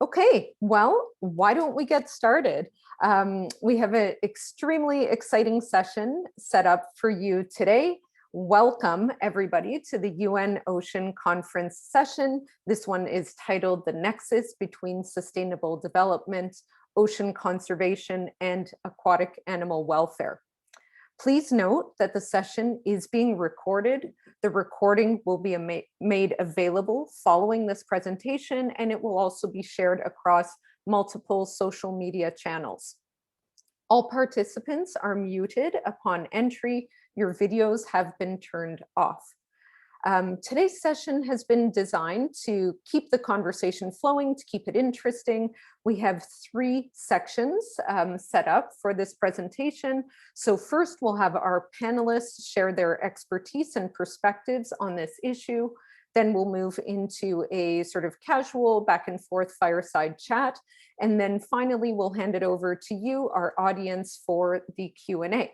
Okay, well, why don't we get started? We have an extremely exciting session set up for you today. Welcome, everybody, to the UN Ocean Conference session. This one is titled The Nexus Between Sustainable Development, Ocean Conservation, and Aquatic Animal Welfare. Please note that the session is being recorded. The recording will be made available following this presentation, and it will also be shared across multiple social media channels. All participants are muted upon entry. Your videos have been turned off. Today's session has been designed to keep the conversation flowing, to keep it interesting. We have three sections set up for this presentation. So first, we'll have our panelists share their expertise and perspectives on this issue. Then we'll move into a sort of casual back and forth fireside chat. And then finally, we'll hand it over to you, our audience, for the Q&A.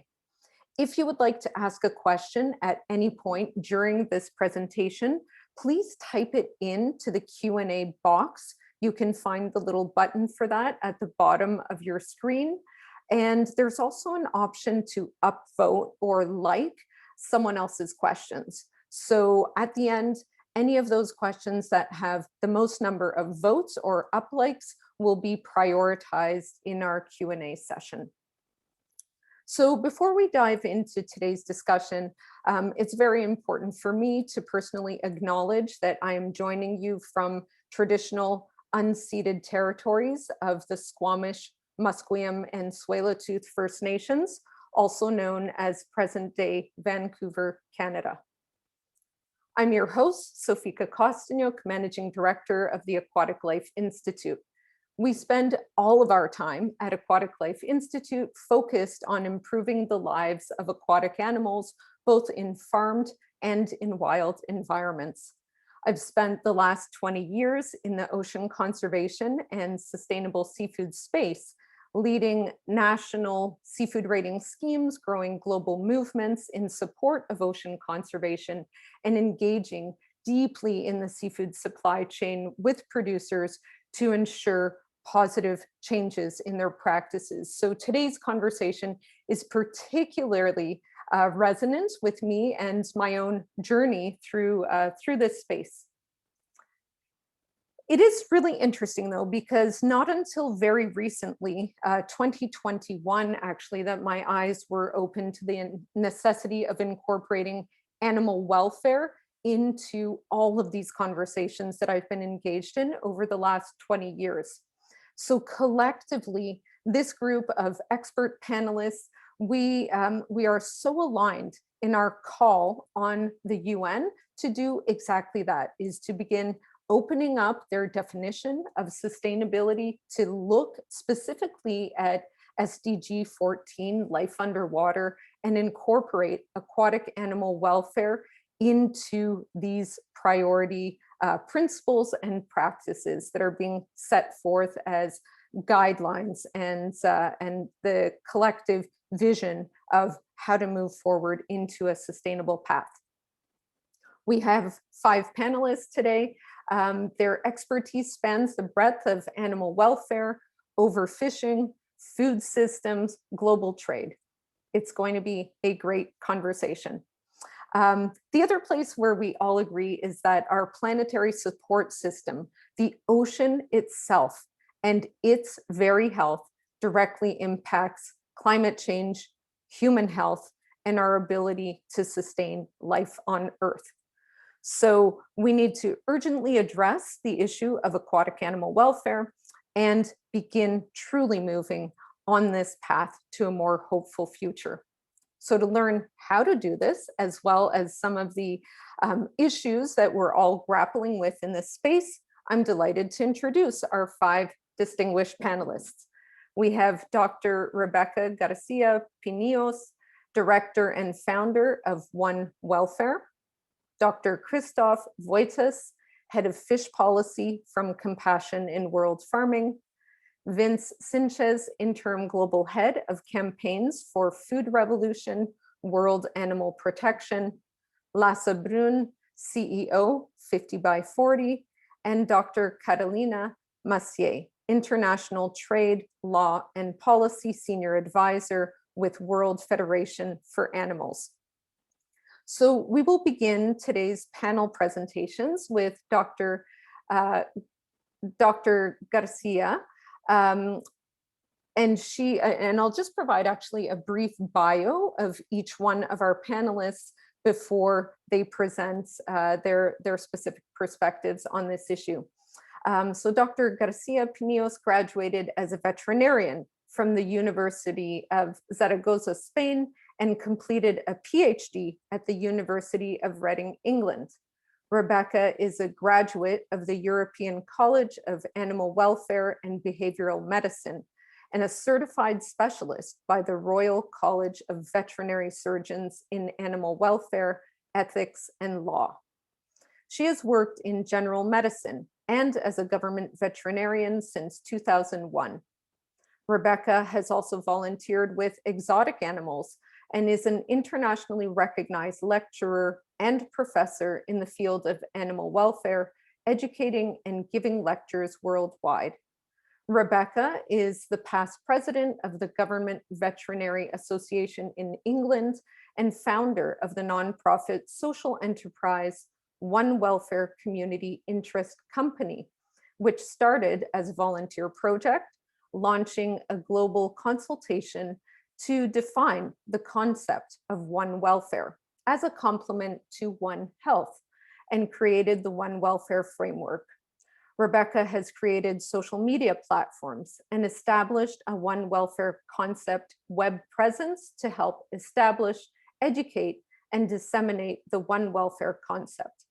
If you would like to ask a question at any point during this presentation, please type it into the Q&A box. You can find the little button for that at the bottom of your screen. And there's also an option to upvote or like someone else's questions. So at the end, any of those questions that have the most number of votes or up likes will be prioritized in our Q&A session. So before we dive into today's discussion, it's very important for me to personally acknowledge that I am joining you from traditional unceded territories of the Squamish, Musqueam, and Tsleil-Waututh First Nations, also known as present-day Vancouver, Canada. I'm your host, Sofika Kosteniuk, Managing Director of the Aquatic Life Institute. We spend all of our time at Aquatic Life Institute focused on improving the lives of aquatic animals, both in farmed and in wild environments. I've spent the last 20 years in the ocean conservation and sustainable seafood space, leading national seafood rating schemes, growing global movements in support of ocean conservation, and engaging deeply in the seafood supply chain with producers to ensure positive changes in their practices. So today's conversation is particularly resonant with me and my own journey through this space. It is really interesting, though, because not until very recently, 2021, actually, that my eyes were open to the necessity of incorporating animal welfare into all of these conversations that I've been engaged in over the last 20 years. So collectively, this group of expert panelists, we are so aligned in our call on the UN to do exactly that, is to begin opening up their definition of sustainability to look specifically at SDG 14, life underwater, and incorporate aquatic animal welfare into these priority principles and practices that are being set forth as guidelines and the collective vision of how to move forward into a sustainable path. We have 5 panelists today. Their expertise spans the breadth of animal welfare, overfishing, food systems, global trade. It's going to be a great conversation. The other place where we all agree is that our planetary support system, the ocean itself, and its very health directly impacts climate change, human health, and our ability to sustain life on Earth. So we need to urgently address the issue of aquatic animal welfare and begin truly moving on this path to a more hopeful future. So to learn how to do this, as well as some of the issues that we're all grappling with in this space, I'm delighted to introduce our 5 distinguished panelists. We have Dr. Rebecca Garcia Pinillos, Director and Founder of One Welfare, Dr. Christoph Voitas, Head of Fish Policy from Compassion in World Farming, Vince Sanchez, Interim Global Head of Campaigns for Food Revolution, World Animal Protection, Lasse Brun, CEO, 50 by 40, and Dr. Carolina Massier, International Trade, Law, and Policy Senior Advisor with World Federation for Animals. So we will begin today's panel presentations with Dr. Garcia, and I'll just provide actually a brief bio of each one of our panelists before they present their specific perspectives on this issue. So Dr. Garcia Pineos graduated as a veterinarian from the University of Zaragoza, Spain, and completed a PhD at the University of Reading, England. Rebecca is a graduate of the European College of Animal Welfare and Behavioral Medicine, and a certified specialist by the Royal College of Veterinary Surgeons in Animal Welfare, Ethics, and Law. She has worked in general medicine and as a government veterinarian since 2001. Rebecca has also volunteered with exotic animals and is an internationally recognized lecturer and professor in the field of animal welfare, educating and giving lectures worldwide. Rebecca is the past president of the Government Veterinary Association in England and founder of the nonprofit social enterprise One Welfare Community Interest Company, which started as a volunteer project, launching a global consultation to define the concept of One Welfare as a complement to One Health, and created the One Welfare framework. Rebecca has created social media platforms and established a One Welfare concept web presence to help establish, educate, and disseminate the One Welfare concept.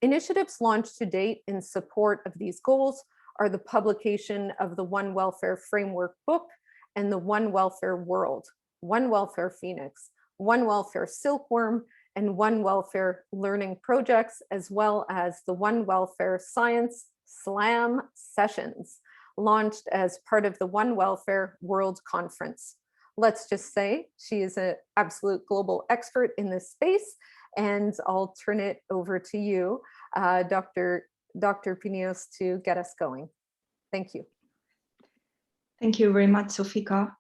Initiatives launched to date in support of these goals are the publication of the One Welfare Framework book and the One Welfare World, One Welfare Phoenix, One Welfare Silkworm, and One Welfare learning projects, as well as the One Welfare Science Slam sessions, launched as part of the One Welfare World Conference. Let's just say she is an absolute global expert in this space, and I'll turn it over to you, Dr. Pineos, to get us going. Thank you. Thank you very much, Sofika.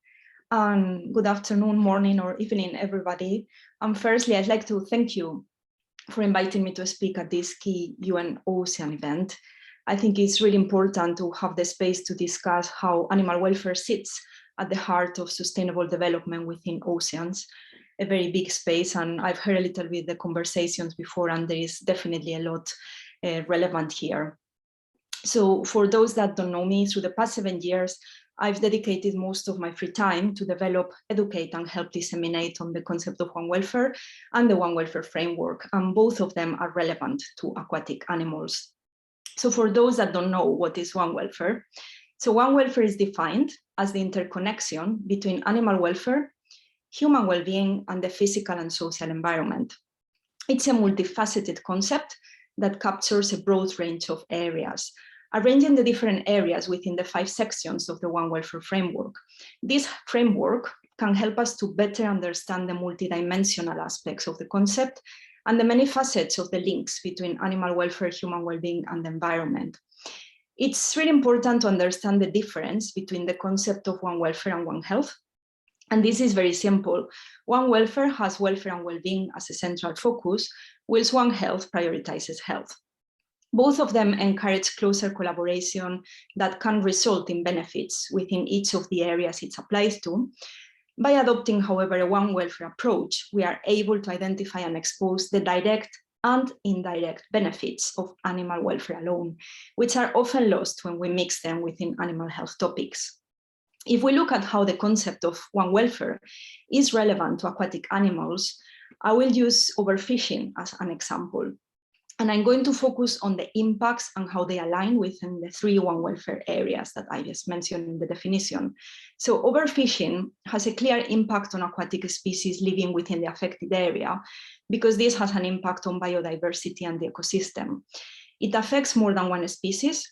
Good afternoon, morning, or evening, everybody. Firstly, I'd like to thank you for inviting me to speak at this key UN Ocean event. I think it's really important to have the space to discuss how animal welfare sits at the heart of sustainable development within oceans, a very big space. And I've heard a little bit the conversations before, and there is definitely a lot relevant here. So for those that don't know me, through the past 7 years, I've dedicated most of my free time to develop, educate, and help disseminate on the concept of One Welfare and the One Welfare framework, and both of them are relevant to aquatic animals. So for those that don't know what is One Welfare, so One Welfare is defined as the interconnection between animal welfare, human well-being, and the physical and social environment. It's a multifaceted concept that captures a broad range of areas, arranging the different areas within the 5 sections of the One Welfare framework. This framework can help us to better understand the multidimensional aspects of the concept and the many facets of the links between animal welfare, human well-being, and the environment. It's really important to understand the difference between the concept of One Welfare and One Health. And this is very simple. One Welfare has welfare and well-being as a central focus, whilst One Health prioritizes health. Both of them encourage closer collaboration that can result in benefits within each of the areas it applies to. By adopting, however, a One Welfare approach, we are able to identify and expose the direct and indirect benefits of animal welfare alone, which are often lost when we mix them within animal health topics. If we look at how the concept of One Welfare is relevant to aquatic animals, I will use overfishing as an example. And I'm going to focus on the impacts and how they align within the 3 One Welfare areas that I just mentioned in the definition. So overfishing has a clear impact on aquatic species living within the affected area, because this has an impact on biodiversity and the ecosystem. It affects more than one species,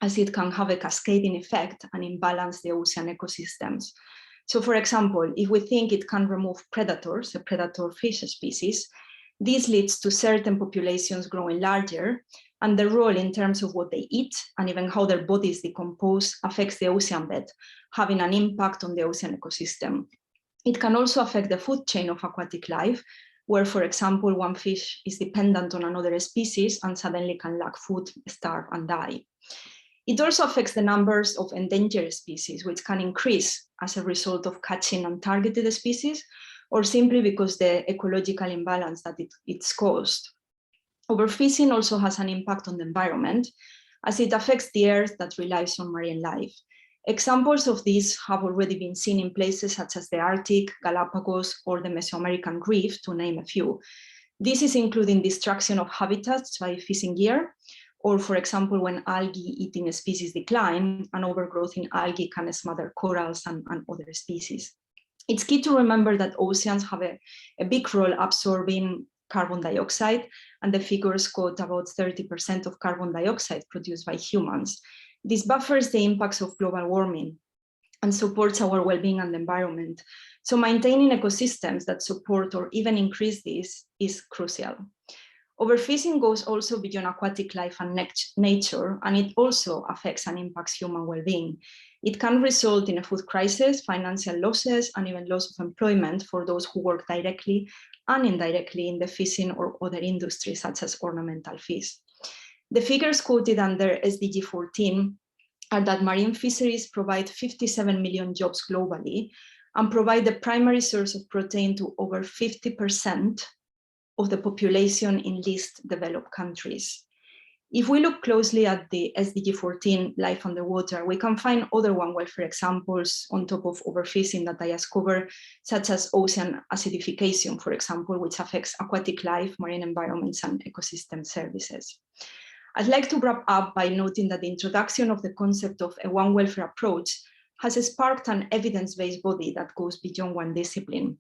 as it can have a cascading effect and imbalance the ocean ecosystems. So for example, if we think it can remove predators, a predator fish species, This leads to certain populations growing larger, and their role in terms of what they eat and even how their bodies decompose affects the ocean bed, having an impact on the ocean ecosystem. It can also affect the food chain of aquatic life, where, for example, one fish is dependent on another species and suddenly can lack food, starve, and die. It also affects the numbers of endangered species, which can increase as a result of catching untargeted species, or simply because the ecological imbalance that it's caused. Overfishing also has an impact on the environment, as it affects the earth that relies on marine life. Examples of this have already been seen in places such as the Arctic, Galapagos, or the Mesoamerican Reef, to name a few. This is including destruction of habitats by fishing gear, or for example, when algae-eating species decline, and overgrowth in algae can smother corals and other species. It's key to remember that oceans have a big role absorbing carbon dioxide, and the figures quote about 30% of carbon dioxide produced by humans. This buffers the impacts of global warming and supports our well-being and the environment. So maintaining ecosystems that support or even increase this is crucial. Overfishing goes also beyond aquatic life and nature, and it also affects and impacts human well-being. It can result in a food crisis, financial losses, and even loss of employment for those who work directly and indirectly in the fishing or other industries, such as ornamental fish. The figures quoted under SDG 14 are that marine fisheries provide 57 million jobs globally and provide the primary source of protein to over 50% of the population in least developed countries. If we look closely at the SDG 14 life underwater, we can find other one welfare examples on top of overfishing that I just covered, such as ocean acidification, for example, which affects aquatic life, marine environments, and ecosystem services. I'd like to wrap up by noting that the introduction of the concept of a one welfare approach has sparked an evidence-based body that goes beyond one discipline.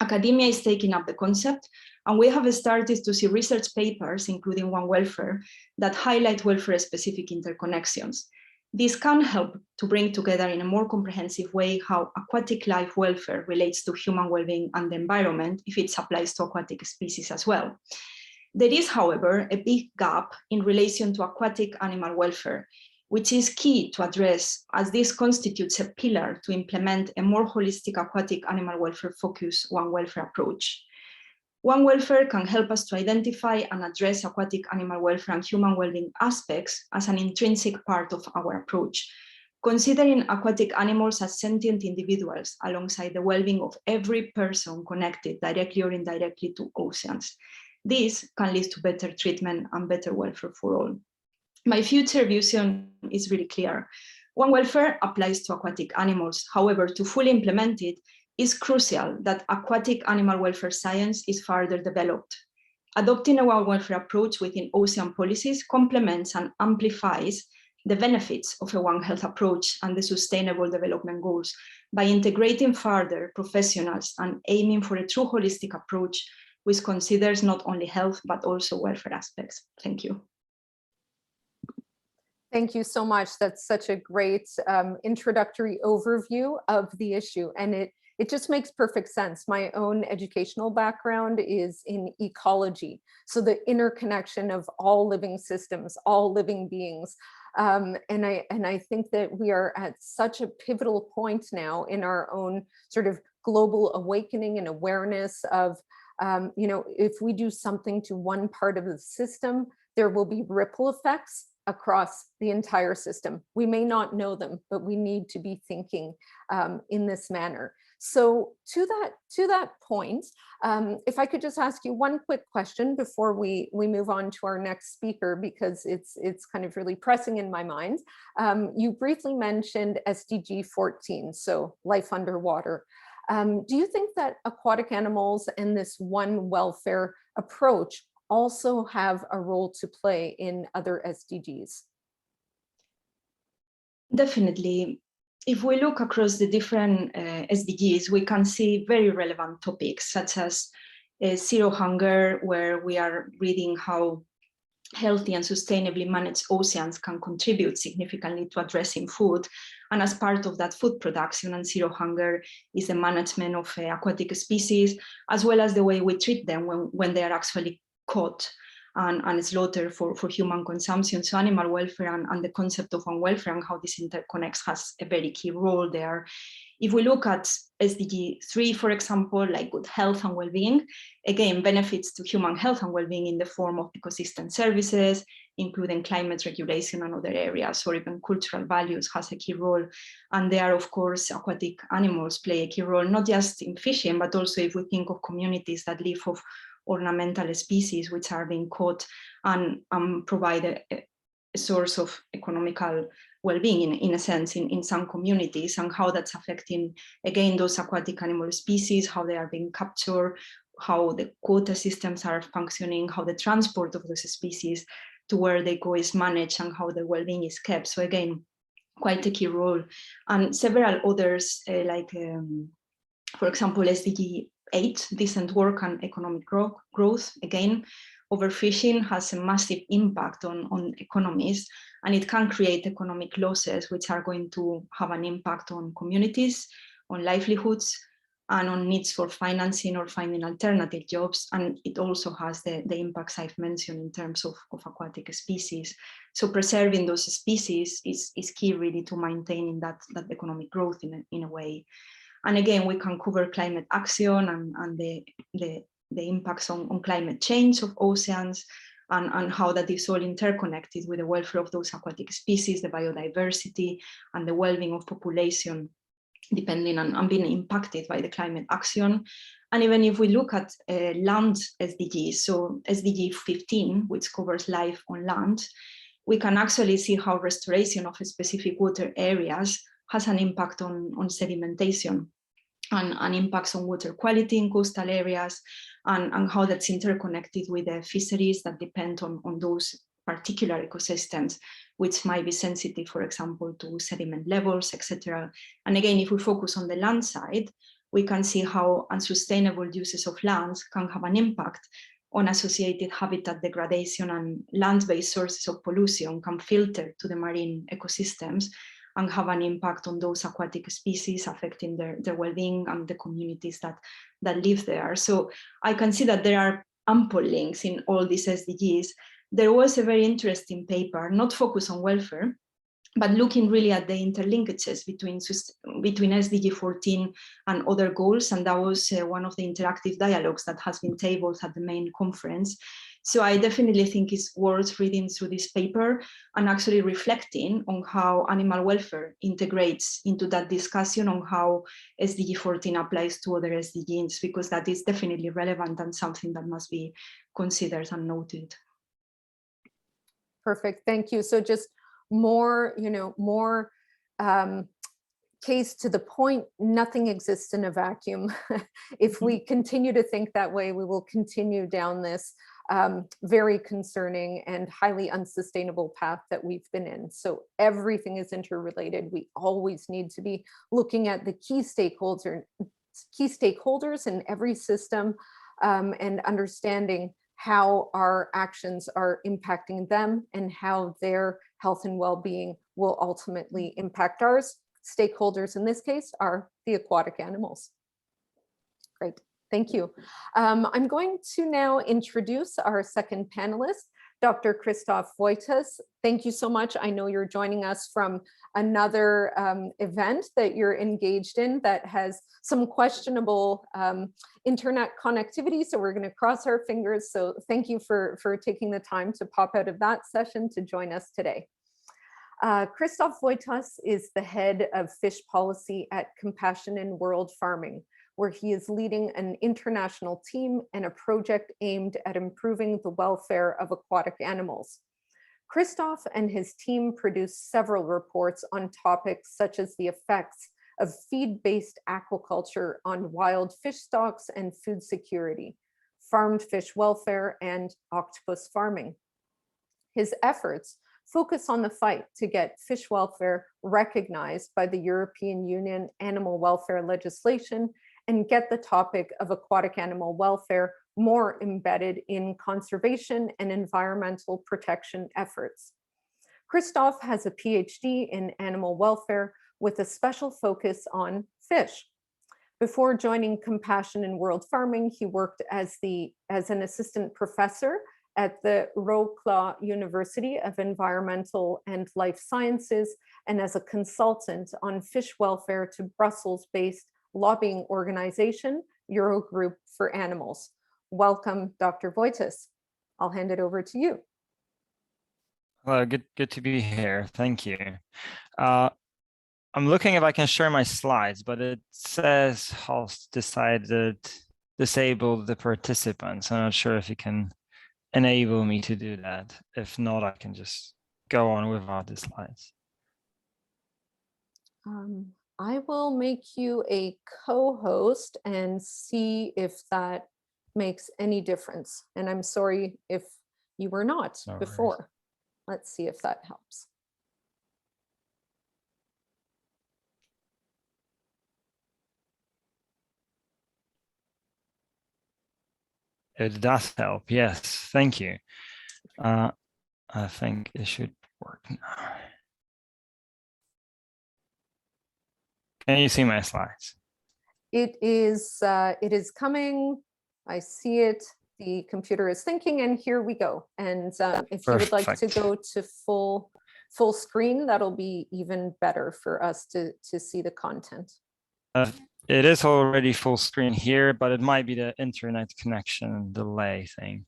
Academia is taking up the concept, and we have started to see research papers, including One Welfare, that highlight welfare-specific interconnections. This can help to bring together in a more comprehensive way how aquatic life welfare relates to human well-being and the environment, if it applies to aquatic species as well. There is, however, a big gap in relation to aquatic animal welfare, which is key to address, as this constitutes a pillar to implement a more holistic aquatic animal welfare focused One Welfare approach. One Welfare can help us to identify and address aquatic animal welfare and human well-being aspects as an intrinsic part of our approach, considering aquatic animals as sentient individuals alongside the well-being of every person connected directly or indirectly to oceans. This can lead to better treatment and better welfare for all. My future vision is really clear. One Welfare applies to aquatic animals. However, to fully implement it, is crucial that aquatic animal welfare science is further developed. Adopting a One Welfare approach within ocean policies complements and amplifies the benefits of a One Health approach and the Sustainable Development Goals by integrating further professionals and aiming for a true holistic approach which considers not only health but also welfare aspects. Thank you. Thank you so much. That's such a great introductory overview of the issue, and it just makes perfect sense. My own educational background is in ecology, so the interconnection of all living systems, all living beings. And I think that we are at such a pivotal point now in our own sort of global awakening and awareness of, if we do something to one part of the system, there will be ripple effects across the entire system. We may not know them, but we need to be thinking in this manner. So to that point, if I could just ask you one quick question before we move on to our next speaker, because it's kind of really pressing in my mind. You briefly mentioned SDG 14, so life underwater. Do you think that aquatic animals and this one welfare approach also have a role to play in other SDGs? Definitely. If we look across the different SDGs, we can see very relevant topics such as zero hunger, where we are reading how healthy and sustainably managed oceans can contribute significantly to addressing food. And as part of that food production and zero hunger is the management of aquatic species, as well as the way we treat them when they are actually caught and slaughtered for human consumption. So animal welfare and the concept of welfare and how this interconnects has a very key role there. If we look at SDG 3, for example, like good health and well-being, again, benefits to human health and well-being in the form of ecosystem services, including climate regulation and other areas, or even cultural values has a key role. And there, of course, aquatic animals play a key role, not just in fishing, but also if we think of communities that live off ornamental species which are being caught and provide a source of economical well-being in a sense in some communities, and how that's affecting again those aquatic animal species, how they are being captured, how the quota systems are functioning, how the transport of those species to where they go is managed, and how the well-being is kept. So again, quite a key role. And several others for example, SDG 8, decent work and economic growth, again, overfishing has a massive impact on economies, and it can create economic losses, which are going to have an impact on communities, on livelihoods, and on needs for financing or finding alternative jobs. And it also has the impacts I've mentioned in terms of aquatic species. So preserving those species is key really to maintaining that economic growth in a way. And again, we can cover climate action and the impacts on climate change of oceans, and how that is all interconnected with the welfare of those aquatic species, the biodiversity, and the well-being of population, depending on being impacted by the climate action. And even if we look at land SDGs, so SDG 15, which covers life on land, we can actually see how restoration of specific water areas has an impact on sedimentation and impacts on water quality in coastal areas, and how that's interconnected with the fisheries that depend on those particular ecosystems, which might be sensitive, for example, to sediment levels, etc. And again, if we focus on the land side, we can see how unsustainable uses of lands can have an impact on associated habitat degradation, and land-based sources of pollution can filter to the marine ecosystems and have an impact on those aquatic species, affecting their well-being and the communities that live there. So I can see that there are ample links in all these SDGs. There was a very interesting paper, not focused on welfare, but looking really at the interlinkages between SDG 14 and other goals. And that was one of the interactive dialogues that has been tabled at the main conference. So I definitely think it's worth reading through this paper and actually reflecting on how animal welfare integrates into that discussion on how SDG 14 applies to other SDGs, because that is definitely relevant and something that must be considered and noted. Perfect, thank you. So just more, more case to the point, nothing exists in a vacuum. If we continue to think that way, we will continue down this very concerning and highly unsustainable path that we've been in. So everything is interrelated. We always need to be looking at the key stakeholders in every system, and understanding how our actions are impacting them and how their health and well-being will ultimately impact ours. Stakeholders in this case are the aquatic animals. Great, thank you. I'm going to now introduce our second panelist, Dr. Christoph Wojtas. Thank you so much. I know you're joining us from another event that you're engaged in that has some questionable internet connectivity, so we're going to cross our fingers. So thank you for taking the time to pop out of that session to join us today. Christoph Wojtas is the head of fish policy at Compassion in World Farming, where he is leading an international team and a project aimed at improving the welfare of aquatic animals. Christoph and his team produced several reports on topics such as the effects of feed-based aquaculture on wild fish stocks and food security, farmed fish welfare, and octopus farming. His efforts focus on the fight to get fish welfare recognized by the European Union animal welfare legislation and get the topic of aquatic animal welfare more embedded in conservation and environmental protection efforts. Christoph has a PhD in animal welfare with a special focus on fish. Before joining Compassion in World Farming, he worked as an assistant professor at the Wrocław University of Environmental and Life Sciences and as a consultant on fish welfare to Brussels-based lobbying organization, Eurogroup for Animals. Welcome, Dr. Wojtas. I'll hand it over to you. Hello, good to be here. Thank you. I'm looking if I can share my slides, but it says host decided disable the participants. I'm not sure if you can enable me to do that. If not, I can just go on without the slides. I will make you a co-host and see if that makes any difference. And I'm sorry if you were not before. Let's see if that helps. It does help, yes, thank you. I think it should work now. Can you see my slides? It is coming. I see it. The computer is thinking, and here we go. And if you would like to go to full screen, that'll be even better for us to see the content. It is already full screen here, but it might be the internet connection delay thing.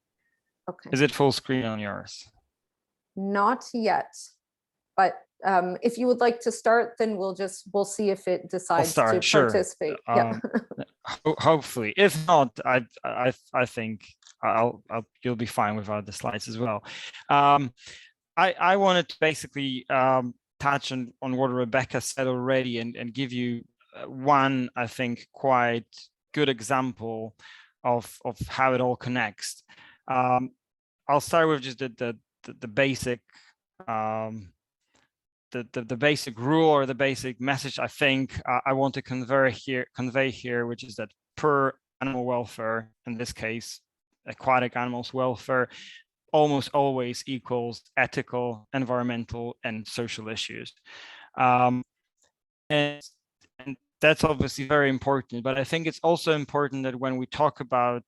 Okay. Is it full screen on yours? Not yet, but if you would like to start, then we'll see if it decides to participate. Sure. Yeah. Hopefully, if not, I think you'll be fine without the slides as well. I wanted to basically touch on what Rebecca said already and give you one, I think, quite good example of how it all connects. I'll start with just the basic the basic rule or the basic message I think I want to convey here, which is that per animal welfare, in this case, aquatic animals welfare, almost always equals ethical, environmental, and social issues. And that's obviously very important, but I think it's also important that when we talk about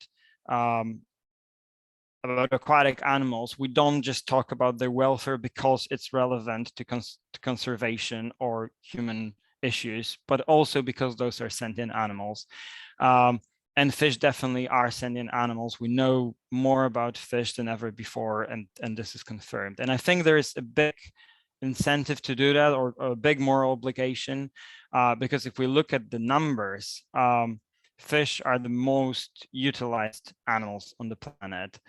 aquatic animals, we don't just talk about their welfare because it's relevant to conservation or human issues, but also because those are sentient animals. And fish definitely are sentient animals. We know more about fish than ever before, and this is confirmed. And I think there is a big incentive to do that, or a big moral obligation, because if we look at the numbers, fish are the most utilized animals on the planet.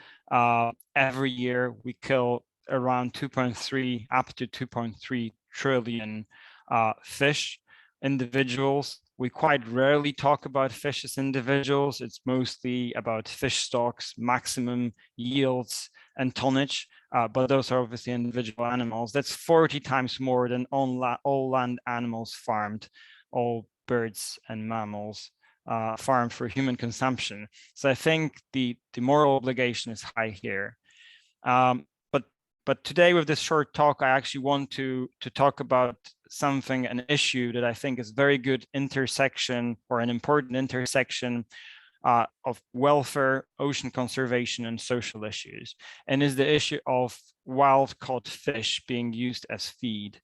Every year we kill around 2.3 up to 2.3 trillion fish individuals. We quite rarely talk about fish as individuals. It's mostly about fish stocks, maximum yields, and tonnage, but those are obviously individual animals. That's 40 times more than all land animals farmed, all birds and mammals farmed for human consumption. So I think the moral obligation is high here. But today with this short talk, I actually want to talk about something, an issue that I think is very good intersection, or an important intersection of welfare, ocean conservation, and social issues, and is the issue of wild caught fish being used as feed.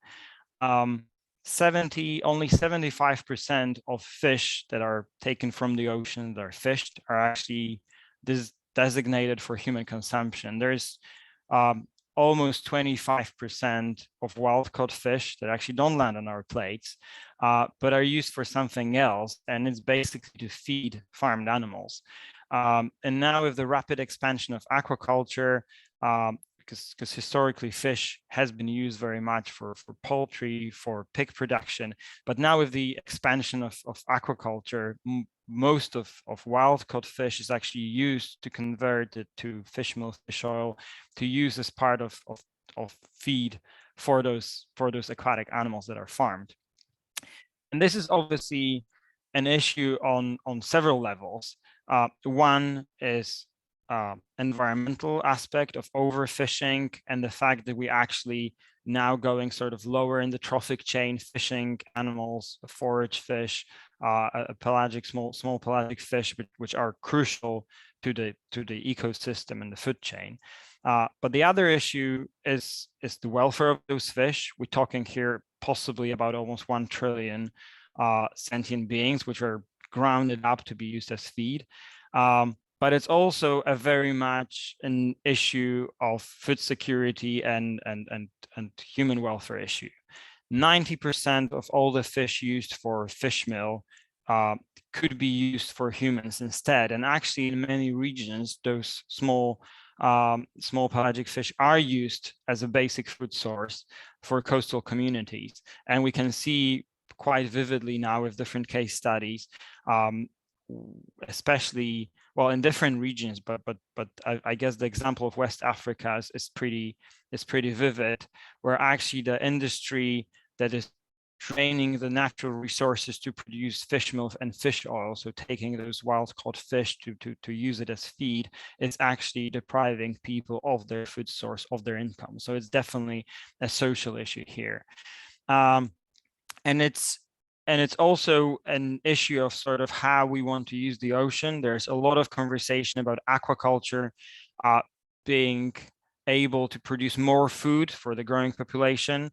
Only 75% of fish that are taken from the ocean that are fished are actually designated for human consumption. There's almost 25% of wild caught fish that actually don't land on our plates, but are used for something else, and it's basically to feed farmed animals. And now with the rapid expansion of aquaculture, because historically fish has been used very much for poultry, for pig production, but now with the expansion of aquaculture, most of wild caught fish is actually used to convert it to fish meal, fish oil, to use as part of feed for those aquatic animals that are farmed. And this is obviously an issue on several levels. One is environmental aspect of overfishing and the fact that we actually now going sort of lower in the trophic chain, fishing animals, forage fish, pelagic small pelagic fish, which are crucial to the ecosystem and the food chain. But the other issue is the welfare of those fish. We're talking here possibly about almost 1 trillion sentient beings, which are grounded up to be used as feed. But it's also a very much an issue of food security and human welfare issue. 90% of all the fish used for fish meal could be used for humans instead. And actually, in many regions, those small pelagic fish are used as a basic food source for coastal communities. And we can see quite vividly now with different case studies, especially well in different regions, but I guess the example of West Africa is pretty vivid, where actually the industry that is draining the natural resources to produce fish meal and fish oil, so taking those wild caught fish to use it as feed, is actually depriving people of their food source, of their income. So it's definitely a social issue here. And it's also an issue of sort of how we want to use the ocean. There's a lot of conversation about aquaculture being able to produce more food for the growing population,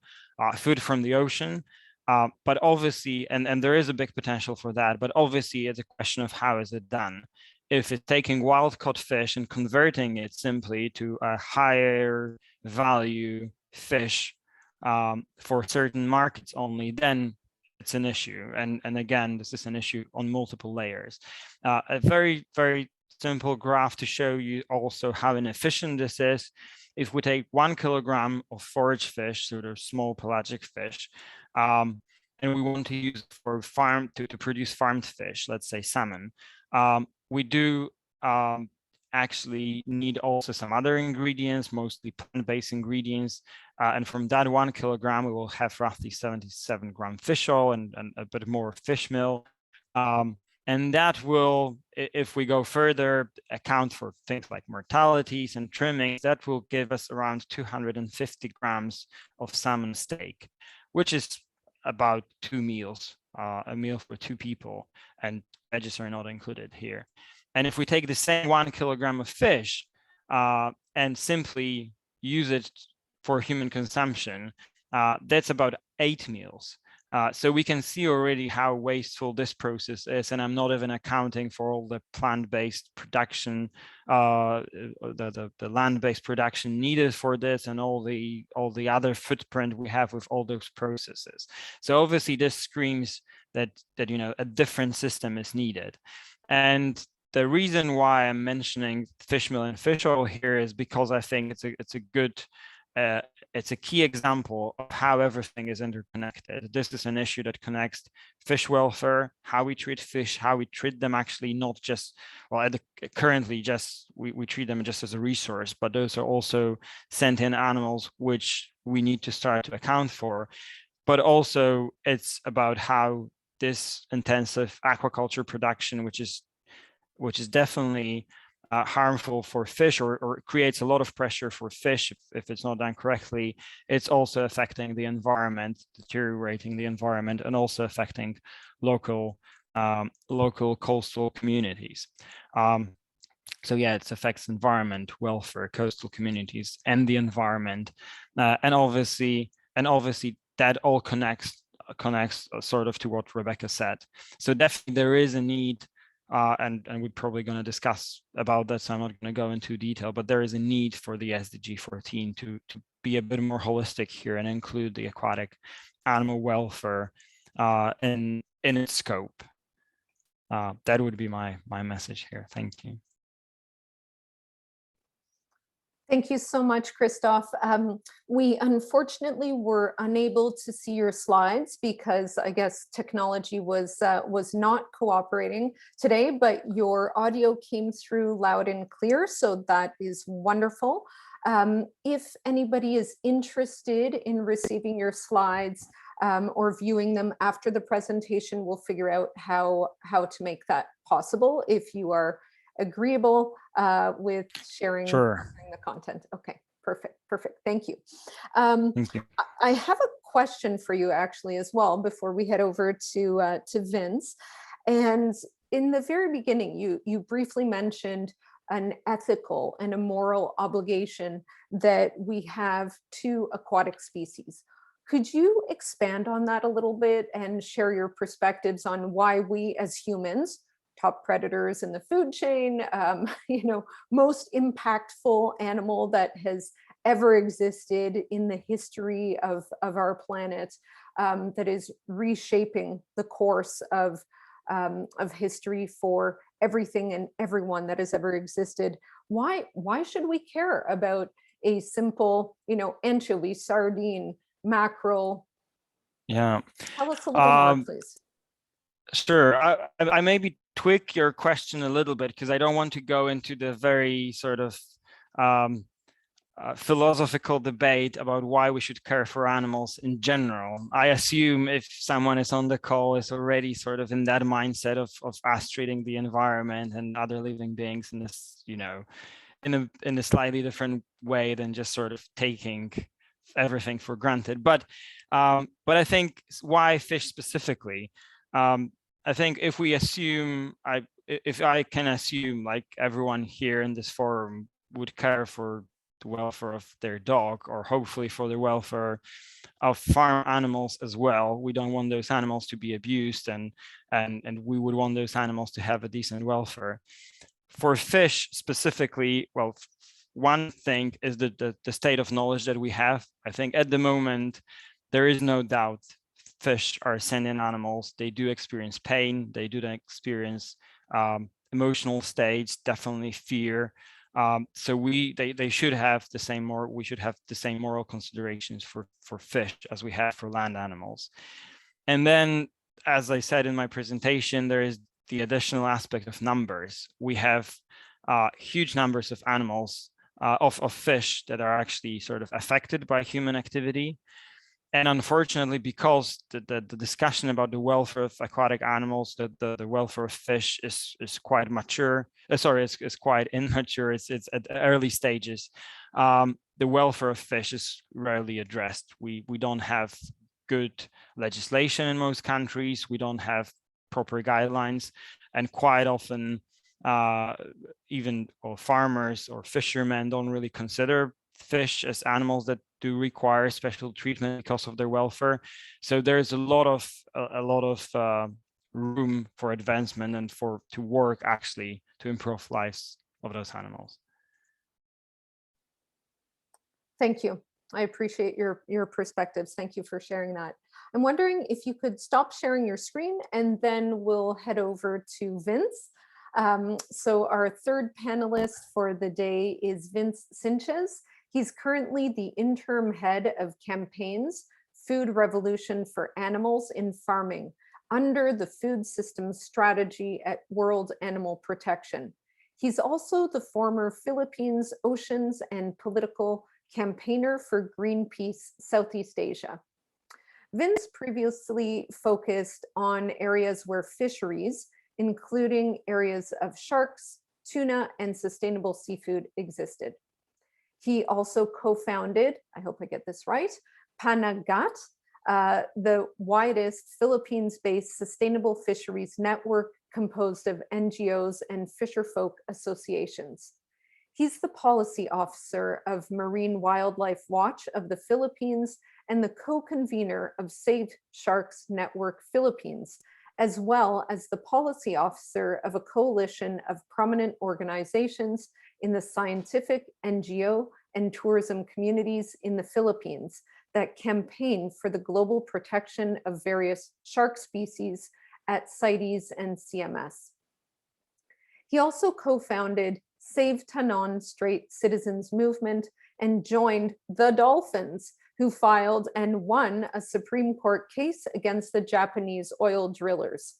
food from the ocean. But obviously, and there is a big potential for that, but obviously it's a question of how is it done. If it's taking wild caught fish and converting it simply to a higher value fish for certain markets only, then it's an issue. And again, this is an issue on multiple layers. A very, very simple graph to show you also how inefficient this is. If we take 1 kilogram of forage fish, so they're small pelagic fish, and we want to use it for to produce farmed fish, let's say salmon, we do actually need also some other ingredients, mostly plant-based ingredients. And from that 1 kilogram, we will have roughly 77 gram fish oil and a bit more fish meal. And that will, if we go further, account for things like mortalities and trimmings. That will give us around 250 grams of salmon steak, which is about 2 meals, a meal for 2 people, and veggies are not included here. And if we take the same 1 kilogram of fish and simply use it for human consumption, that's about 8 meals. So we can see already how wasteful this process is, and I'm not even accounting for all the plant-based production, the land-based production needed for this, and all the other footprint we have with all those processes. So obviously, this screams that you know a different system is needed, and the reason why I'm mentioning fish meal and fish oil here is because I think it's a good. It's a key example of how everything is interconnected. This is an issue that connects fish welfare, how we treat fish, how we treat them actually not just, well, currently just we treat them just as a resource, but those are also sentient animals which we need to start to account for. But also it's about how this intensive aquaculture production, which is definitely harmful for fish or creates a lot of pressure for fish if it's not done correctly, it's also affecting the environment, deteriorating the environment, and also affecting local coastal communities. So yeah, it affects environment, welfare, coastal communities, and the environment, and obviously that all connects sort of to what Rebecca said. So definitely there is a need. And we're probably going to discuss about that, so I'm not going to go into detail, but there is a need for the SDG 14 to be a bit more holistic here and include the aquatic animal welfare in its scope. That would be my message here. Thank you. Thank you so much, Christoph. We unfortunately were unable to see your slides because I guess technology was not cooperating today, but your audio came through loud and clear, so that is wonderful. If anybody is interested in receiving your slides or viewing them after the presentation, we'll figure out how to make that possible if you are agreeable with sharing Sure. the content. Okay, perfect, perfect. Thank you. Thank you. I have a question for you actually as well before we head over to Vince. And in the very beginning, you briefly mentioned an ethical and a moral obligation that we have to aquatic species. Could you expand on that a little bit and share your perspectives on why we as humans, top predators in the food chain, most impactful animal that has ever existed in the history of our planet, that is reshaping the course of history for everything and everyone that has ever existed. Why should we care about a simple, anchovy, sardine, mackerel? Yeah. Tell us a little more, please. Sure. I maybe tweak your question a little bit because I don't want to go into the very sort of philosophical debate about why we should care for animals in general. I assume if someone is on the call is already sort of in that mindset of us treating the environment and other living beings in this, in a slightly different way than just sort of taking everything for granted. But I think why fish specifically? I think if we assume, if I can assume like everyone here in this forum would care for the welfare of their dog, or hopefully for the welfare of farm animals as well. We don't want those animals to be abused, and we would want those animals to have a decent welfare. For fish specifically, well, one thing is the state of knowledge that we have. I think at the moment, there is no doubt fish are sentient animals. They do experience pain. They do experience emotional states, definitely fear. So they should have the same we should have the same moral considerations for fish as we have for land animals. And then, as I said in my presentation, there is the additional aspect of numbers. We have huge numbers of animals, of fish that are actually sort of affected by human activity. And unfortunately, because the discussion about the welfare of aquatic animals, the welfare of fish is quite mature. It's quite immature. It's at early stages. The welfare of fish is rarely addressed. We don't have good legislation in most countries. We don't have proper guidelines, and quite often, even farmers or fishermen don't really consider fish as animals that do require special treatment because of their welfare. So there's a lot of room for advancement and to work actually to improve lives of those animals. Thank you. I appreciate your perspectives. Thank you for sharing that. I'm wondering if you could stop sharing your screen, and then we'll head over to Vince. So our third panelist for the day is Vince Sinches. He's currently the interim head of campaigns, Food Revolution for Animals in Farming, under the Food Systems Strategy at World Animal Protection. He's also the former Philippines Oceans and Political Campaigner for Greenpeace Southeast Asia. Vince previously focused on areas where fisheries, including areas of sharks, tuna, and sustainable seafood existed. He also co-founded, I hope I get this right, Panagat, the widest Philippines-based sustainable fisheries network composed of NGOs and fisherfolk associations. He's the policy officer of Marine Wildlife Watch of the Philippines and the co-convener of Save Sharks Network Philippines, as well as the policy officer of a coalition of prominent organizations in the scientific, NGO, and tourism communities in the Philippines that campaign for the global protection of various shark species at CITES and CMS. He also co-founded Save Tanon Strait Citizens Movement and joined the Dolphins, who filed and won a Supreme Court case against the Japanese oil drillers.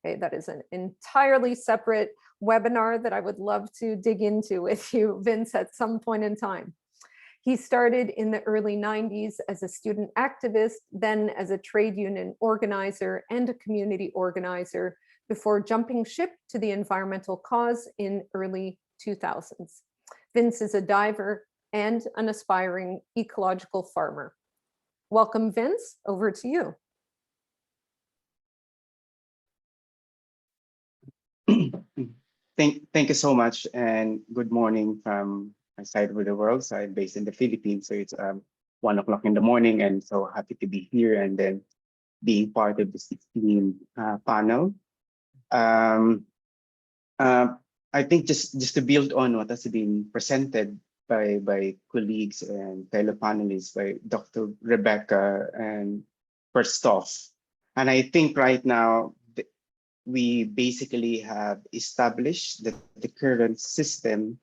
Okay, that is an entirely separate webinar that I would love to dig into with you, Vince, at some point in time. He started in the early 90s as a student activist, then as a trade union organizer and a community organizer before jumping ship to the environmental cause in early 2000s. Vince is a diver and an aspiring ecological farmer. Welcome, Vince, over to you. Thank you so much, and good morning from my side of the world. So I'm based in the Philippines, so it's 1 o'clock in the morning, and so happy to be here and then being part of the 16 panel. Um, I think just to build on what has been presented by colleagues and fellow panelists, by Dr. Rebecca and Christoph, and I think right now we basically have established that the current system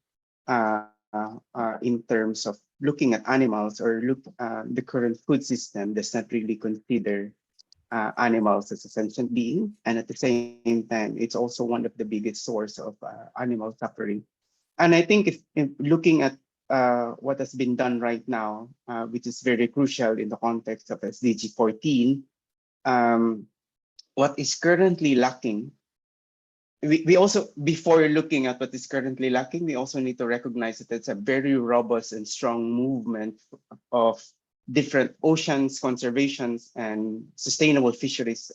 in terms of looking at animals, or the current food system does not really consider animals as a sentient being, and at the same time it's also one of the biggest source of animal suffering. And I think if looking at what has been done right now, which is very crucial in the context of SDG 14, what is currently lacking, we also, before looking at what is currently lacking, we also need to recognize that it's a very robust and strong movement of different oceans conservations and sustainable fisheries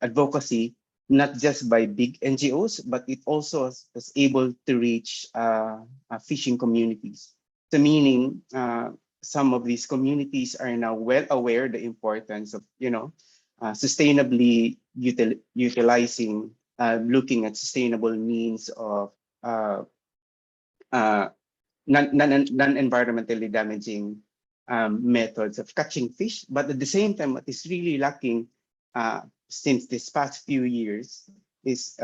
advocacy, not just by big NGOs, but it also is able to reach fishing communities. So meaning some of these communities are now well aware the importance of, sustainably utilizing, looking at sustainable means of non-environmentally damaging methods of catching fish. But at the same time, what is really lacking since this past few years is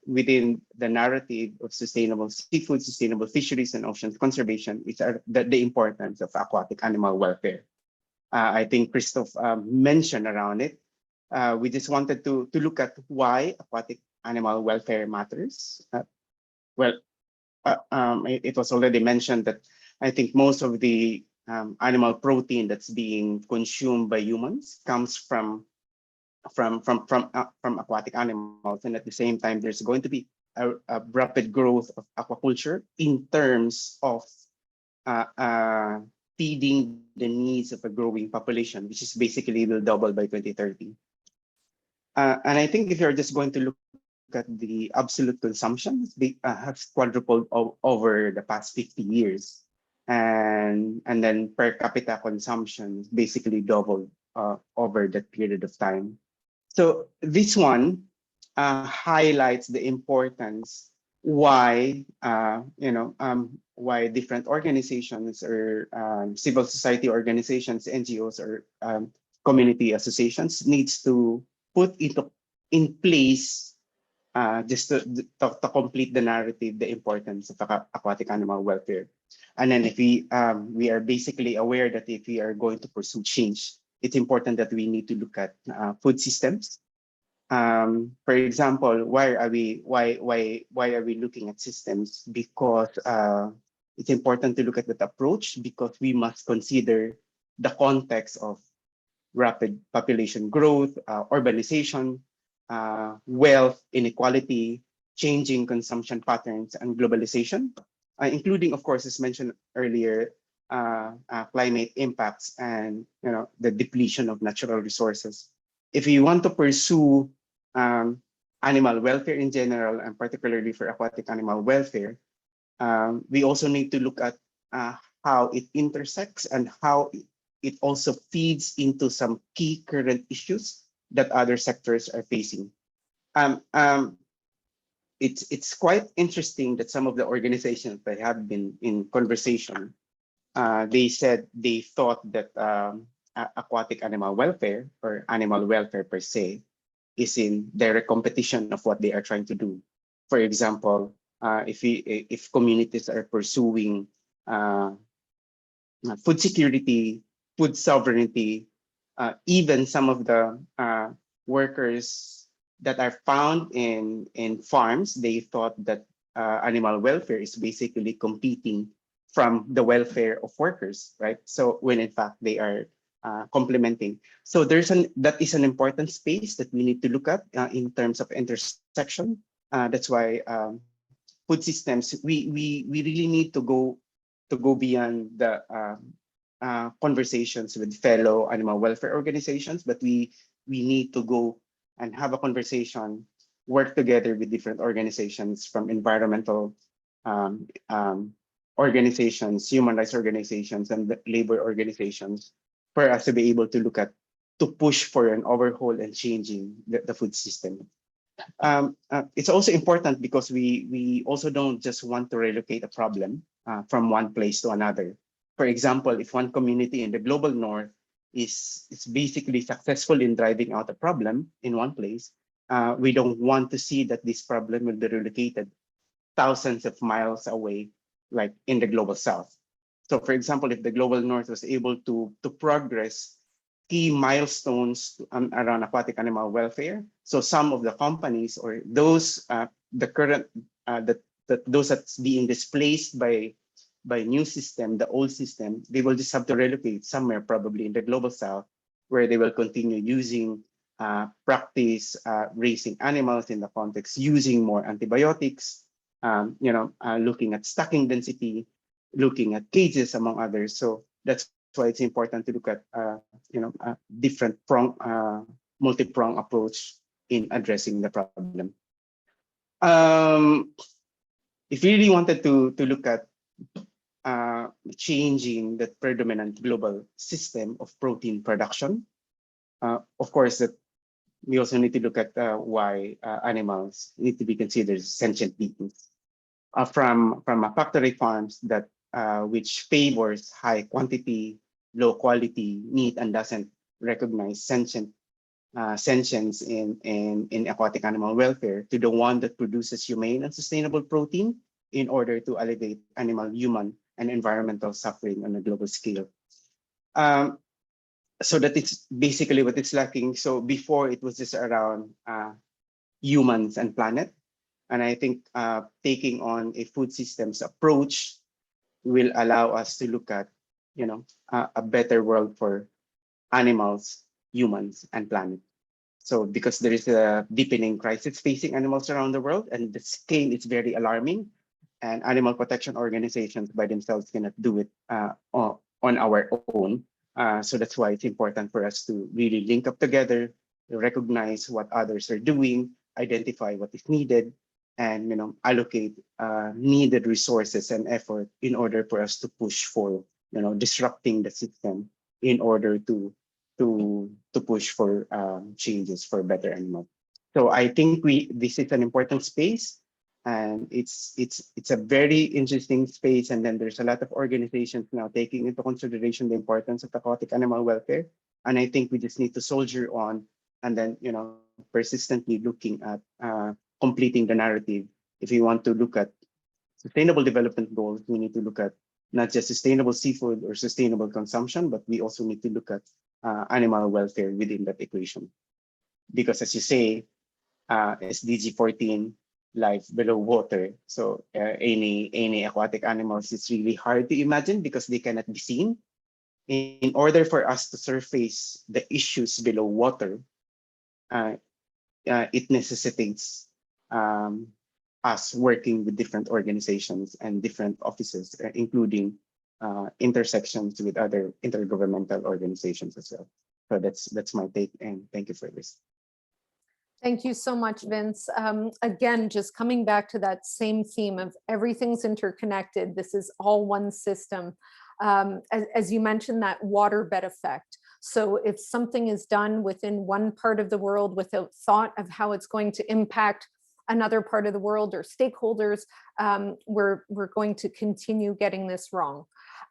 within the narrative of sustainable seafood, sustainable fisheries, and ocean conservation, which are the importance of aquatic animal welfare. I think Christoph mentioned around it. We just wanted to look at why aquatic animal welfare matters. It was already mentioned that I think most of the animal protein that's being consumed by humans comes from aquatic animals, and at the same time, there's going to be a rapid growth of aquaculture in terms of feeding the needs of a growing population, which is basically will double by 2030. And I think if you're just going to look at the absolute consumption, has quadrupled over the past 50 years. And then per capita consumption basically doubled over that period of time. So this one highlights the importance why why different organizations or civil society organizations, NGOs, or community associations needs to put in place just to complete the narrative, the importance of aquatic animal welfare. And then if we are basically aware that if we are going to pursue change, it's important that we need to look at food systems. For example, why are we looking at systems? Because it's important to look at that approach, because we must consider the context of rapid population growth, urbanization, wealth inequality, changing consumption patterns, and globalization, including, of course, as mentioned earlier, climate impacts and the depletion of natural resources. If we want to pursue animal welfare in general, and particularly for aquatic animal welfare, we also need to look at how it intersects and how it also feeds into some key current issues that other sectors are facing. It's quite interesting that some of the organizations that have been in conversation, they said they thought that aquatic animal welfare, or animal welfare per se, is in direct competition of what they are trying to do. For example, if communities are pursuing food security, food sovereignty, even some of the workers that are found in farms, they thought that animal welfare is basically competing from the welfare of workers, right? So when in fact they are complementing. So that is an important space that we need to look at in terms of intersection. That's why food systems, we really need to go beyond the conversations with fellow animal welfare organizations, but we need to go and have a conversation, work together with different organizations from environmental organizations, human rights organizations, and labor organizations for us to be able to push for an overhaul and changing the food system. It's also important because we also don't just want to relocate a problem from one place to another. For example, if one community in the global north is basically successful in driving out a problem in one place, we don't want to see that this problem will be relocated thousands of miles away, like in the global south. So for example, if the global north was able to progress key milestones around aquatic animal welfare, so some of the companies or those the current those that's being displaced by new system, the old system, they will just have to relocate somewhere probably in the global south, where they will continue using practice raising animals in the context using more antibiotics, looking at stocking density, looking at cages, among others. So that's why it's important to look at different multi-prong approach in addressing the problem. If you really wanted to look at changing the predominant global system of protein production, of course, that we also need to look at why animals need to be considered sentient beings. From a factory farms that which favors high quantity, low quality meat and doesn't recognize sentience in aquatic animal welfare, to the one that produces humane and sustainable protein in order to alleviate animal, human, and environmental suffering on a global scale. So that it's basically what it's lacking. So before it was just around humans and planet. And I think taking on a food systems approach will allow us to look at, a better world for animals, humans, and planet. So because there is a deepening crisis facing animals around the world, and the scale is very alarming, and animal protection organizations by themselves cannot do it on our own. So that's why it's important for us to really link up together, recognize what others are doing, identify what is needed, and allocate needed resources and effort in order for us to push for disrupting the system in order to push for changes for better animals. So I think this is an important space, and it's a very interesting space. And then there's a lot of organizations now taking into consideration the importance of aquatic animal welfare. And I think we just need to soldier on, and then persistently looking at completing the narrative. If we want to look at sustainable development goals, we need to look at not just sustainable seafood or sustainable consumption, but we also need to look at animal welfare within that equation. Because as you say, SDG 14, life below water. So any aquatic animals, it's really hard to imagine because they cannot be seen. In order for us to surface the issues below water, it necessitates us working with different organizations and different offices, including intersections with other intergovernmental organizations as well. So that's my take, and thank you for this. Thank you so much, Vince. Again, just coming back to that same theme of everything's interconnected. This is all one system. As you mentioned, that waterbed effect. So if something is done within one part of the world without thought of how it's going to impact another part of the world or stakeholders, we're going to continue getting this wrong.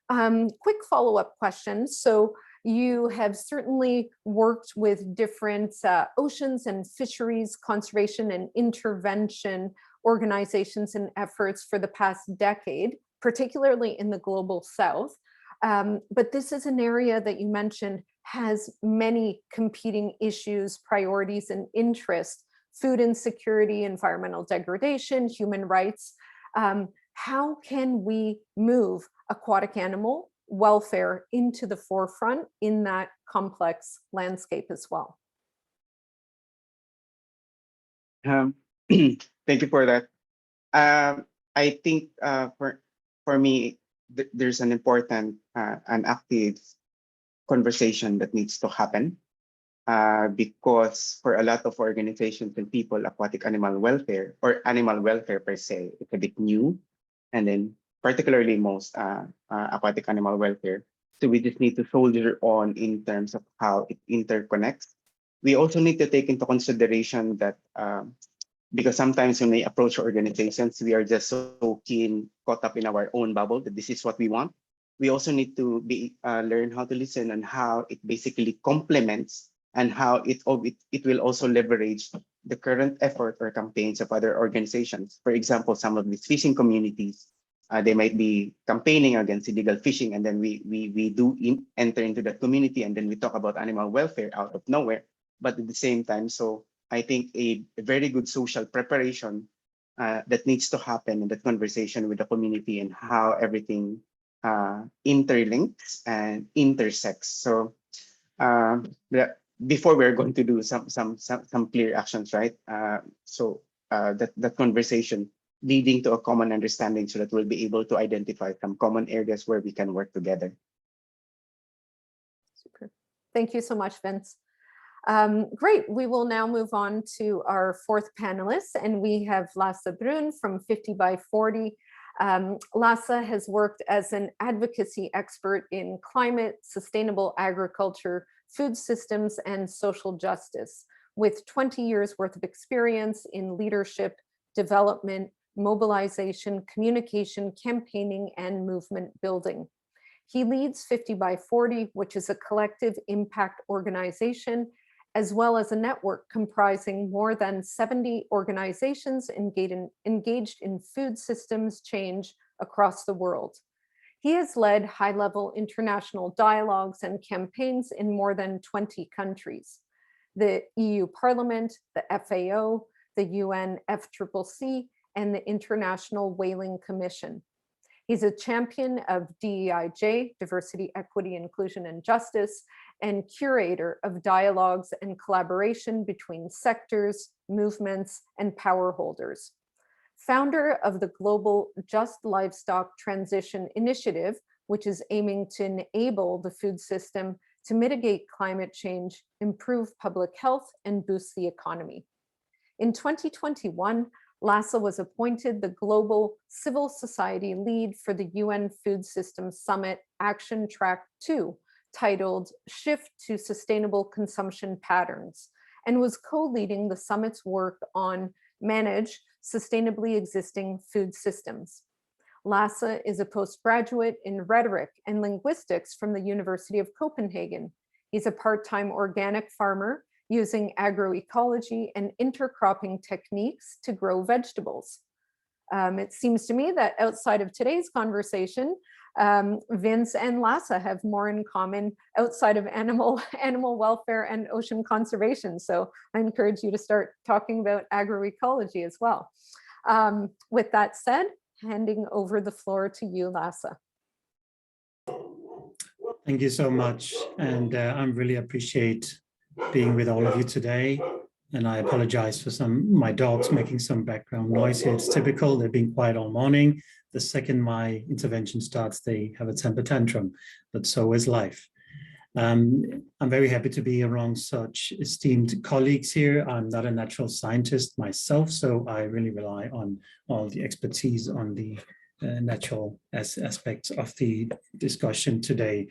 Quick follow-up question. So you have certainly worked with different oceans and fisheries conservation and intervention organizations and efforts for the past decade, particularly in the global south. But this is an area that you mentioned has many competing issues, priorities, and interests: food insecurity, environmental degradation, human rights. How can we move aquatic animal welfare into the forefront in that complex landscape as well? Thank you for that. I think for me, there's an important and active conversation that needs to happen because for a lot of organizations and people, aquatic animal welfare or animal welfare per se, it's a bit new, and then particularly most aquatic animal welfare. So we just need to soldier on in terms of how it interconnects. We also need to take into consideration that because sometimes when we approach organizations, we are just so caught up in our own bubble that this is what we want. We also need to learn how to listen and how it basically complements and how it will also leverage the current effort or campaigns of other organizations. For example, some of these fishing communities, they might be campaigning against illegal fishing, and then we do enter into that community, and then we talk about animal welfare out of nowhere. But at the same time, so I think a very good social preparation that needs to happen in that conversation with the community and how everything interlinks and intersects. So before we're going to do some clear actions, right? That conversation leading to a common understanding so that we'll be able to identify some common areas where we can work together. Super. Thank you so much, Vince. Great, we will now move on to our fourth panelist, and we have Lasse Brun from 50 by 40. Lasse has worked as an advocacy expert in climate, sustainable agriculture, food systems, and social justice, with 20 years worth of experience in leadership, development, mobilization, communication, campaigning, and movement building. He leads 50 by 40, which is a collective impact organization, as well as a network comprising more than 70 organizations engaged in food systems change across the world. He has led high-level international dialogues and campaigns in more than 20 countries: the EU Parliament, the FAO, the UN FCCC, and the International Whaling Commission. He's a champion of DEIJ, Diversity, Equity, Inclusion, and Justice, and curator of dialogues and collaboration between sectors, movements, and power holders. Founder of the Global Just Livestock Transition Initiative, which is aiming to enable the food system to mitigate climate change, improve public health, and boost the economy. In 2021, Lasse was appointed the Global Civil Society Lead for the UN Food Systems Summit Action Track 2, titled Shift to Sustainable Consumption Patterns, and was co-leading the summit's work on Manage Sustainably Existing Food Systems. Lasse is a postgraduate in rhetoric and linguistics from the University of Copenhagen. He's a part-time organic farmer using agroecology and intercropping techniques to grow vegetables. It seems to me that outside of today's conversation, Vince and Lasse have more in common outside of animal welfare and ocean conservation. So I encourage you to start talking about agroecology as well. With that said, handing over the floor to you, Lasse. Thank you so much. And I really appreciate being with all of you today. And I apologize for my dogs making some background noise here. It's typical, they've been quiet all morning. The second my intervention starts, they have a temper tantrum, but so is life. I'm very happy to be around such esteemed colleagues here. I'm not a natural scientist myself, so I really rely on all the expertise on the natural aspects of the discussion today.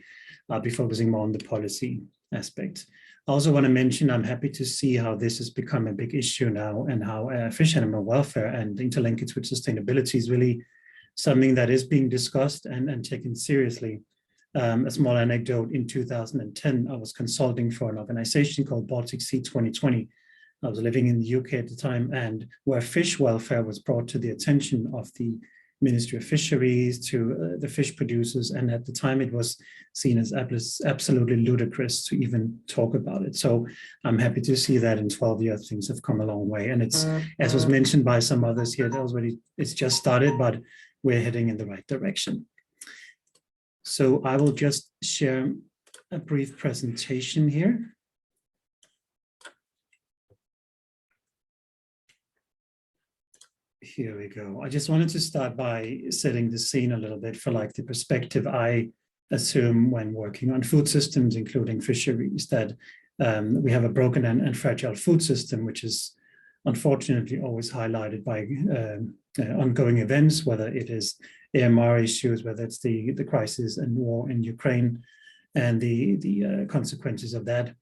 I'll be focusing more on the policy aspect. I also want to mention I'm happy to see how this has become a big issue now, and how fish animal welfare and interlinkage with sustainability is really something that is being discussed and taken seriously. A small anecdote: in 2010, I was consulting for an organization called Baltic Sea 2020. I was living in the UK at the time, and where fish welfare was brought to the attention of the Ministry of Fisheries, to the fish producers, and at the time it was seen as absolutely ludicrous to even talk about it. So I'm happy to see that in 12 years things have come a long way, and it's, as was mentioned by some others here, it's just started, but we're heading in the right direction. So I will just share a brief presentation here. Here we go. I just wanted to start by setting the scene a little bit for like the perspective I assume when working on food systems, including fisheries, that we have a broken and fragile food system, which is unfortunately always highlighted by ongoing events, whether it is AMR issues, whether it's the crisis and war in Ukraine and the consequences of that.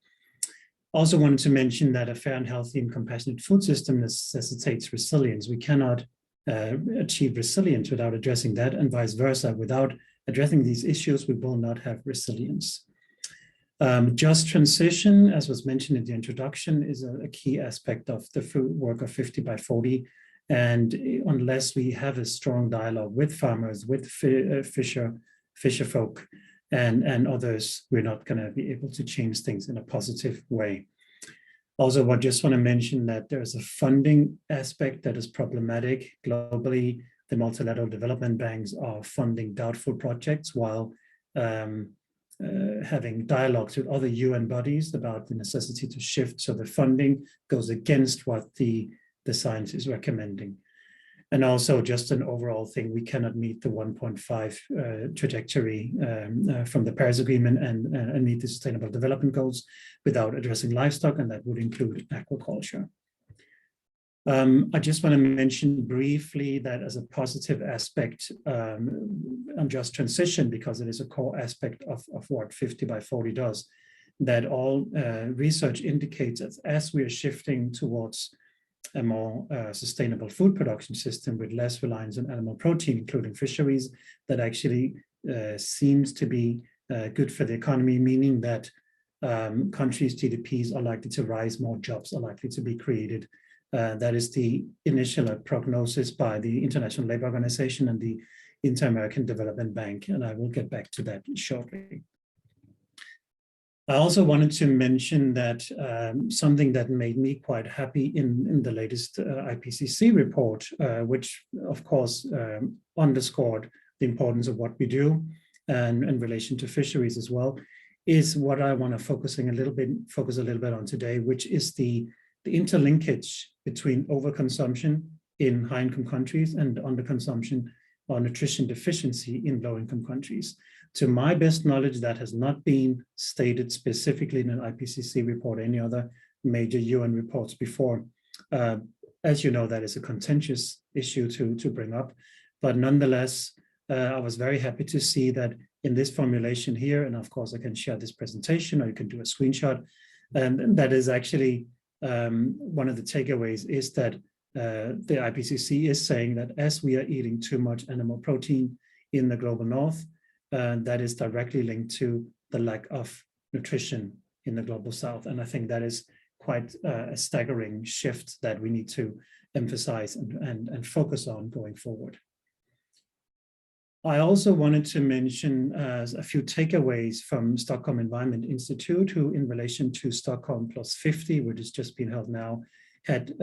Also wanted to mention that a fair and healthy and compassionate food system necessitates resilience. We cannot achieve resilience without addressing that, and vice versa. Without addressing these issues, we will not have resilience. Just transition, as was mentioned in the introduction, is a key aspect of the food work of 50 by 40. And unless we have a strong dialogue with farmers, with fisher folk, and others, we're not going to be able to change things in a positive way. Also, I just want to mention that there's a funding aspect that is problematic globally. The multilateral development banks are funding doubtful projects while having dialogues with other UN bodies about the necessity to shift. So the funding goes against what the science is recommending. And also just an overall thing, we cannot meet the 1.5 trajectory from the Paris Agreement and meet the Sustainable Development Goals without addressing livestock, and that would include aquaculture. I just want to mention briefly that as a positive aspect on just transition, because it is a core aspect of what 50 by 40 does, that all research indicates that as we are shifting towards a more sustainable food production system with less reliance on animal protein, including fisheries, that actually seems to be good for the economy, meaning that countries' GDPs are likely to rise, more jobs are likely to be created. That is the initial prognosis by the International Labour Organization and the Inter-American Development Bank, and I will get back to that shortly. I also wanted to mention that something that made me quite happy in the latest IPCC report, which of course underscored the importance of what we do and in relation to fisheries as well, is what I want to focus a little bit on today, which is the interlinkage between overconsumption in high-income countries and underconsumption or nutrition deficiency in low-income countries. To my best knowledge, that has not been stated specifically in an IPCC report or any other major UN reports before. As you know, that is a contentious issue to bring up, but nonetheless, I was very happy to see that in this formulation here, and of course I can share this presentation or you can do a screenshot, and that is actually one of the takeaways is that the IPCC is saying that as we are eating too much animal protein in the global north, that is directly linked to the lack of nutrition in the global south. And I think that is quite a staggering shift that we need to emphasize and focus on going forward. I also wanted to mention a few takeaways from Stockholm Environment Institute, who in relation to Stockholm Plus 50, which has just been held now, had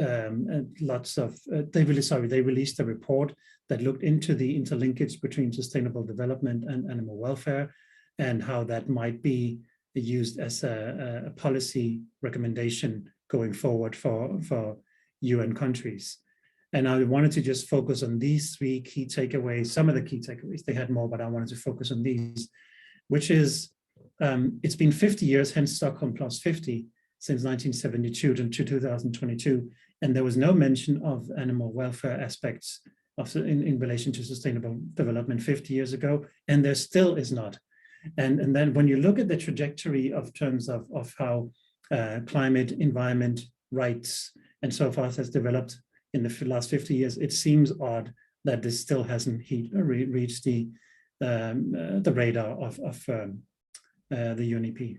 lots of, they released a report that looked into the interlinkage between sustainable development and animal welfare and how that might be used as a policy recommendation going forward for UN countries. And I wanted to just focus on these three key takeaways, some of the key takeaways. They had more, but I wanted to focus on these, which is, it's been 50 years, hence Stockholm Plus 50, since 1972 to 2022, and there was no mention of animal welfare aspects in relation to sustainable development 50 years ago, and there still is not. And then when you look at the trajectory of terms of how climate, environment, rights, and so forth has developed in the last 50 years, it seems odd that this still hasn't reached the radar of the UNEP.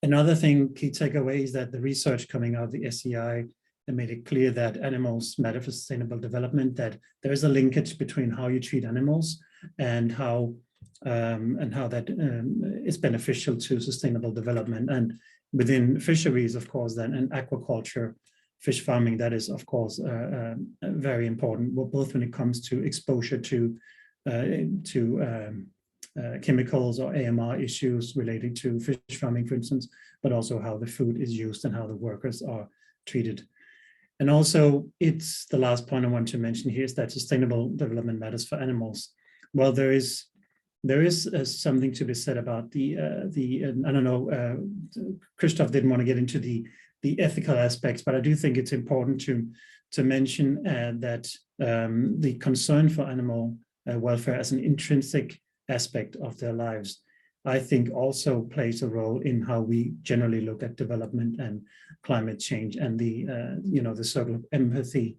Another thing, key takeaway, is that the research coming out of the SEI made it clear that animals matter for sustainable development, that there is a linkage between how you treat animals and how that is beneficial to sustainable development. And within fisheries, of course, then, and aquaculture, fish farming, that is, of course, very important, both when it comes to exposure to chemicals or AMR issues relating to fish farming, for instance, but also how the food is used and how the workers are treated. And also, it's the last point I want to mention here is that sustainable development matters for animals. Well, there is something to be said about the I don't know, Christoph didn't want to get into the ethical aspects, but I do think it's important to mention that the concern for animal welfare as an intrinsic aspect of their lives, I think also plays a role in how we generally look at development and climate change, and the circle of empathy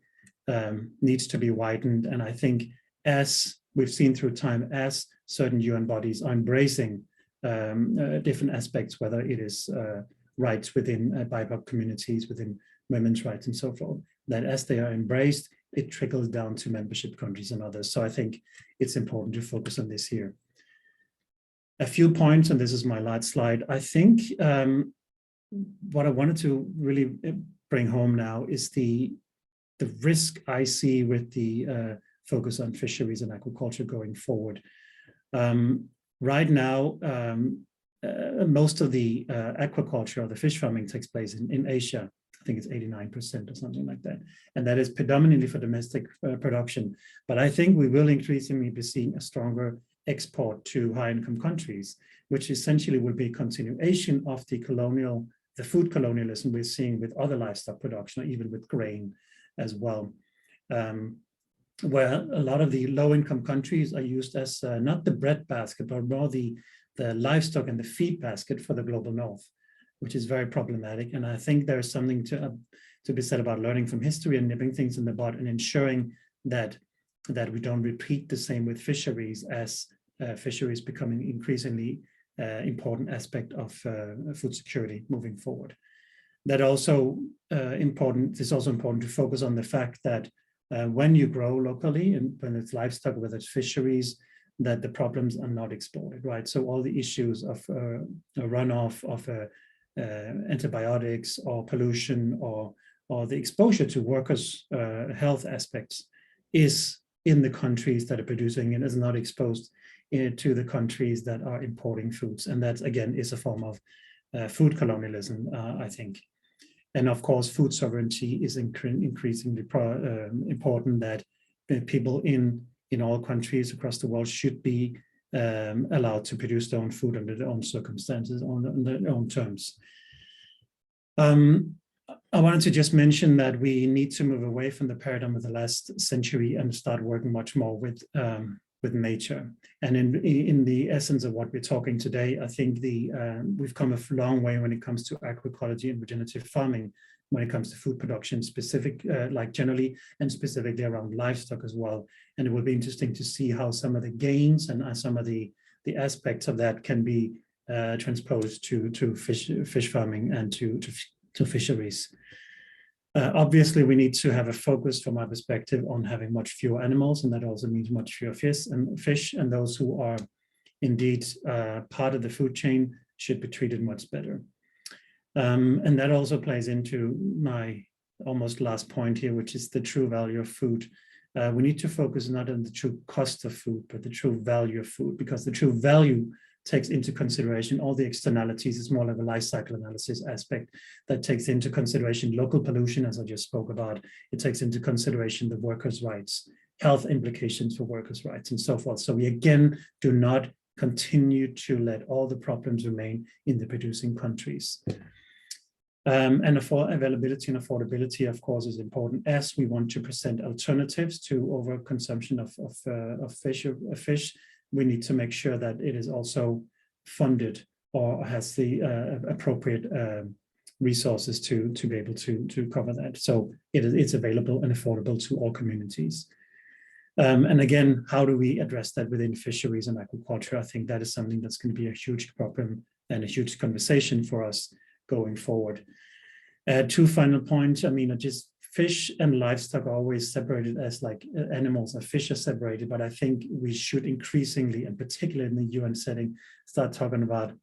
needs to be widened. And I think, as we've seen through time, as certain UN bodies are embracing different aspects, whether it is rights within BIPOC communities, within women's rights and so forth, that as they are embraced, it trickles down to membership countries and others. So I think it's important to focus on this here. A few points, and this is my last slide. I think what I wanted to really bring home now is the risk I see with the focus on fisheries and aquaculture going forward. Right now, most of the aquaculture or the fish farming takes place in Asia. I think it's 89% or something like that. And that is predominantly for domestic production. But I think we will increasingly be seeing a stronger export to high-income countries, which essentially will be a continuation of the food colonialism we're seeing with other livestock production, or even with grain as well, where a lot of the low-income countries are used as not the bread basket, but more the livestock and the feed basket for the global north, which is very problematic. And I think there's something to be said about learning from history and nipping things in the bud and ensuring that we don't repeat the same with fisheries, as fisheries becoming increasingly important aspect of food security moving forward. That also it's also important to focus on the fact that when you grow locally, and when it's livestock, whether it's fisheries, that the problems are not exploited, right? So all the issues of runoff of antibiotics or pollution or the exposure to workers' health aspects is in the countries that are producing it, is not exposed to the countries that are importing foods. And that, again, is a form of food colonialism, I think. And of course, food sovereignty is increasingly important, that people in all countries across the world should be allowed to produce their own food under their own circumstances, on their own terms. I wanted to just mention that we need to move away from the paradigm of the last century and start working much more with nature. And in the essence of what we're talking today, I think we've come a long way when it comes to agroecology and regenerative farming, when it comes to food production, like generally, and specifically around livestock as well. And it will be interesting to see how some of the gains and some of the aspects of that can be transposed to fish farming and to fisheries. Obviously, we need to have a focus, from my perspective, on having much fewer animals, and that also means much fewer fish, and those who are indeed part of the food chain should be treated much better. And that also plays into my almost last point here, which is the true value of food. We need to focus not on the true cost of food, but the true value of food, because the true value takes into consideration all the externalities. It's more like a life cycle analysis aspect that takes into consideration local pollution, as I just spoke about. It takes into consideration the workers' rights, health implications for workers' rights, and so forth. So we again do not continue to let all the problems remain in the producing countries. And availability and affordability, of course, is important, as we want to present alternatives to overconsumption of fish. We need to make sure that it is also funded or has the appropriate resources to be able to cover that. So it's available and affordable to all communities. And again, how do we address that within fisheries and aquaculture? I think that is something that's going to be a huge problem and a huge conversation for us going forward. Two final points. I mean, just fish and livestock are always separated as like animals, and fish are separated, but I think we should increasingly, and particularly in the UN setting, start talking about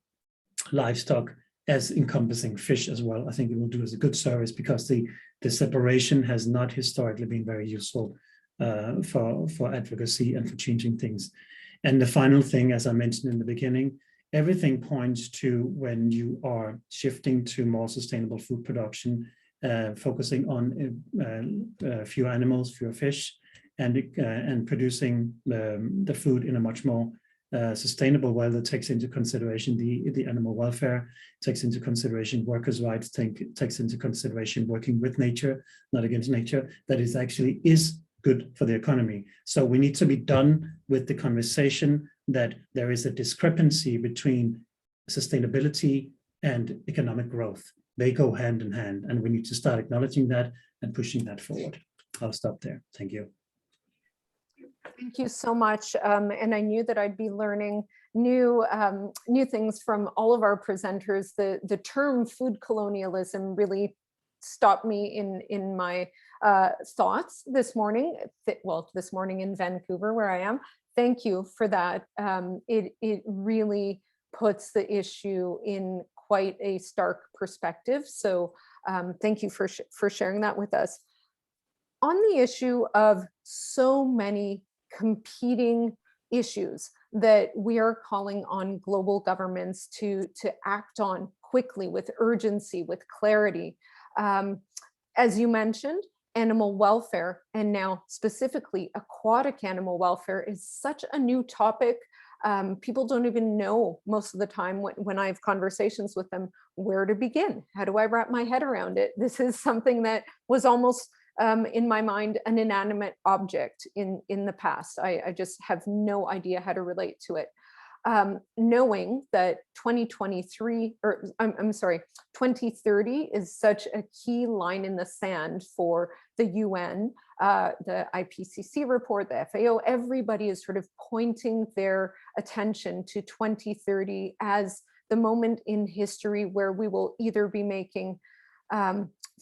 livestock as encompassing fish as well. I think it will do us a good service, because the separation has not historically been very useful for advocacy and for changing things. And the final thing, as I mentioned in the beginning, everything points to when you are shifting to more sustainable food production, focusing on fewer animals, fewer fish, and producing the food in a much more sustainable way that takes into consideration the animal welfare, takes into consideration workers' rights, takes into consideration working with nature, not against nature, that is actually good for the economy. So we need to be done with the conversation that there is a discrepancy between sustainability and economic growth. They go hand in hand, and we need to start acknowledging that and pushing that forward. I'll stop there. Thank you. Thank you so much. And I knew that I'd be learning new things from all of our presenters. The term food colonialism really stopped me in my thoughts this morning. Well, this morning in Vancouver, where I am. Thank you for that. It really puts the issue in quite a stark perspective. So thank you for sharing that with us. On the issue of so many competing issues that we are calling on global governments to act on quickly, with urgency, with clarity. As you mentioned, animal welfare, and now specifically aquatic animal welfare, is such a new topic. People don't even know most of the time when I have conversations with them where to begin. How do I wrap my head around it? This is something that was almost in my mind an inanimate object in the past. I just have no idea how to relate to it. Knowing that 2023, or I'm sorry, 2030 is such a key line in the sand for the UN, the IPCC report, the FAO, everybody is sort of pointing their attention to 2030 as the moment in history where we will either be making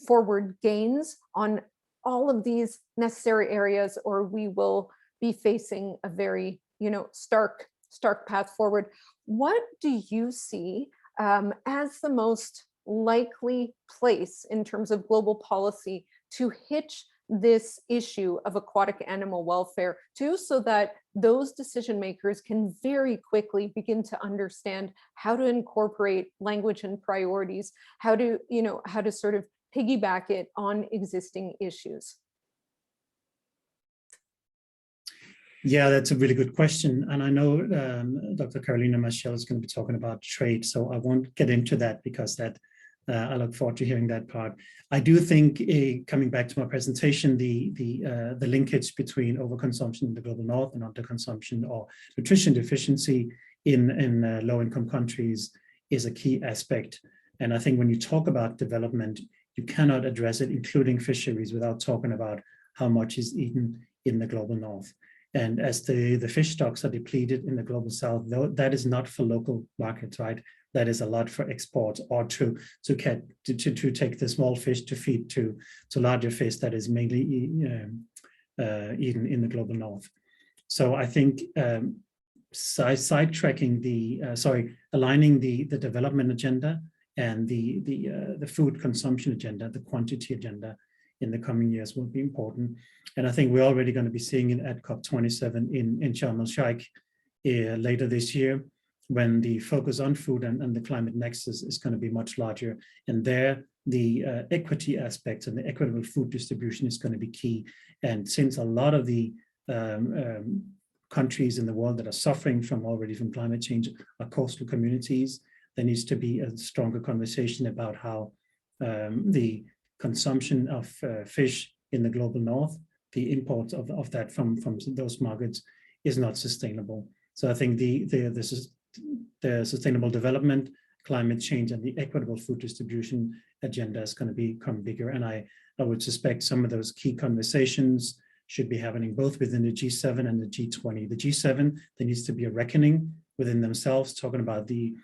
forward gains on all of these necessary areas, or we will be facing a very, stark path forward. What do you see as the most likely place in terms of global policy to hitch this issue of aquatic animal welfare to, so that those decision makers can very quickly begin to understand how to incorporate language and priorities, how to sort of piggyback it on existing issues? Yeah, that's a really good question. And I know Dr. Carolina Michel is going to be talking about trade, so I won't get into that because I look forward to hearing that part. I do think, coming back to my presentation, the linkage between overconsumption in the global north and underconsumption or nutrition deficiency in low-income countries is a key aspect. And I think when you talk about development, you cannot address it, including fisheries, without talking about how much is eaten in the global north. And as the fish stocks are depleted in the global south, though, that is not for local markets, right? That is a lot for export, or to take the small fish to feed to larger fish that is mainly eaten in the global north. So I think aligning the development agenda and the food consumption agenda, the quantity agenda in the coming years will be important. And I think we're already going to be seeing it at COP27 in Sharm el-Sheikh later this year, when the focus on food and the climate nexus is going to be much larger. And there, the equity aspects and the equitable food distribution is going to be key. And since a lot of the countries in the world that are suffering from climate change are coastal communities, there needs to be a stronger conversation about how the consumption of fish in the global north, the imports of that from those markets, is not sustainable. So I think the sustainable development, climate change, and the equitable food distribution agenda is going to become bigger. And I would suspect some of those key conversations should be happening both within the G7 and the G20. The G7, there needs to be a reckoning within themselves, talking about the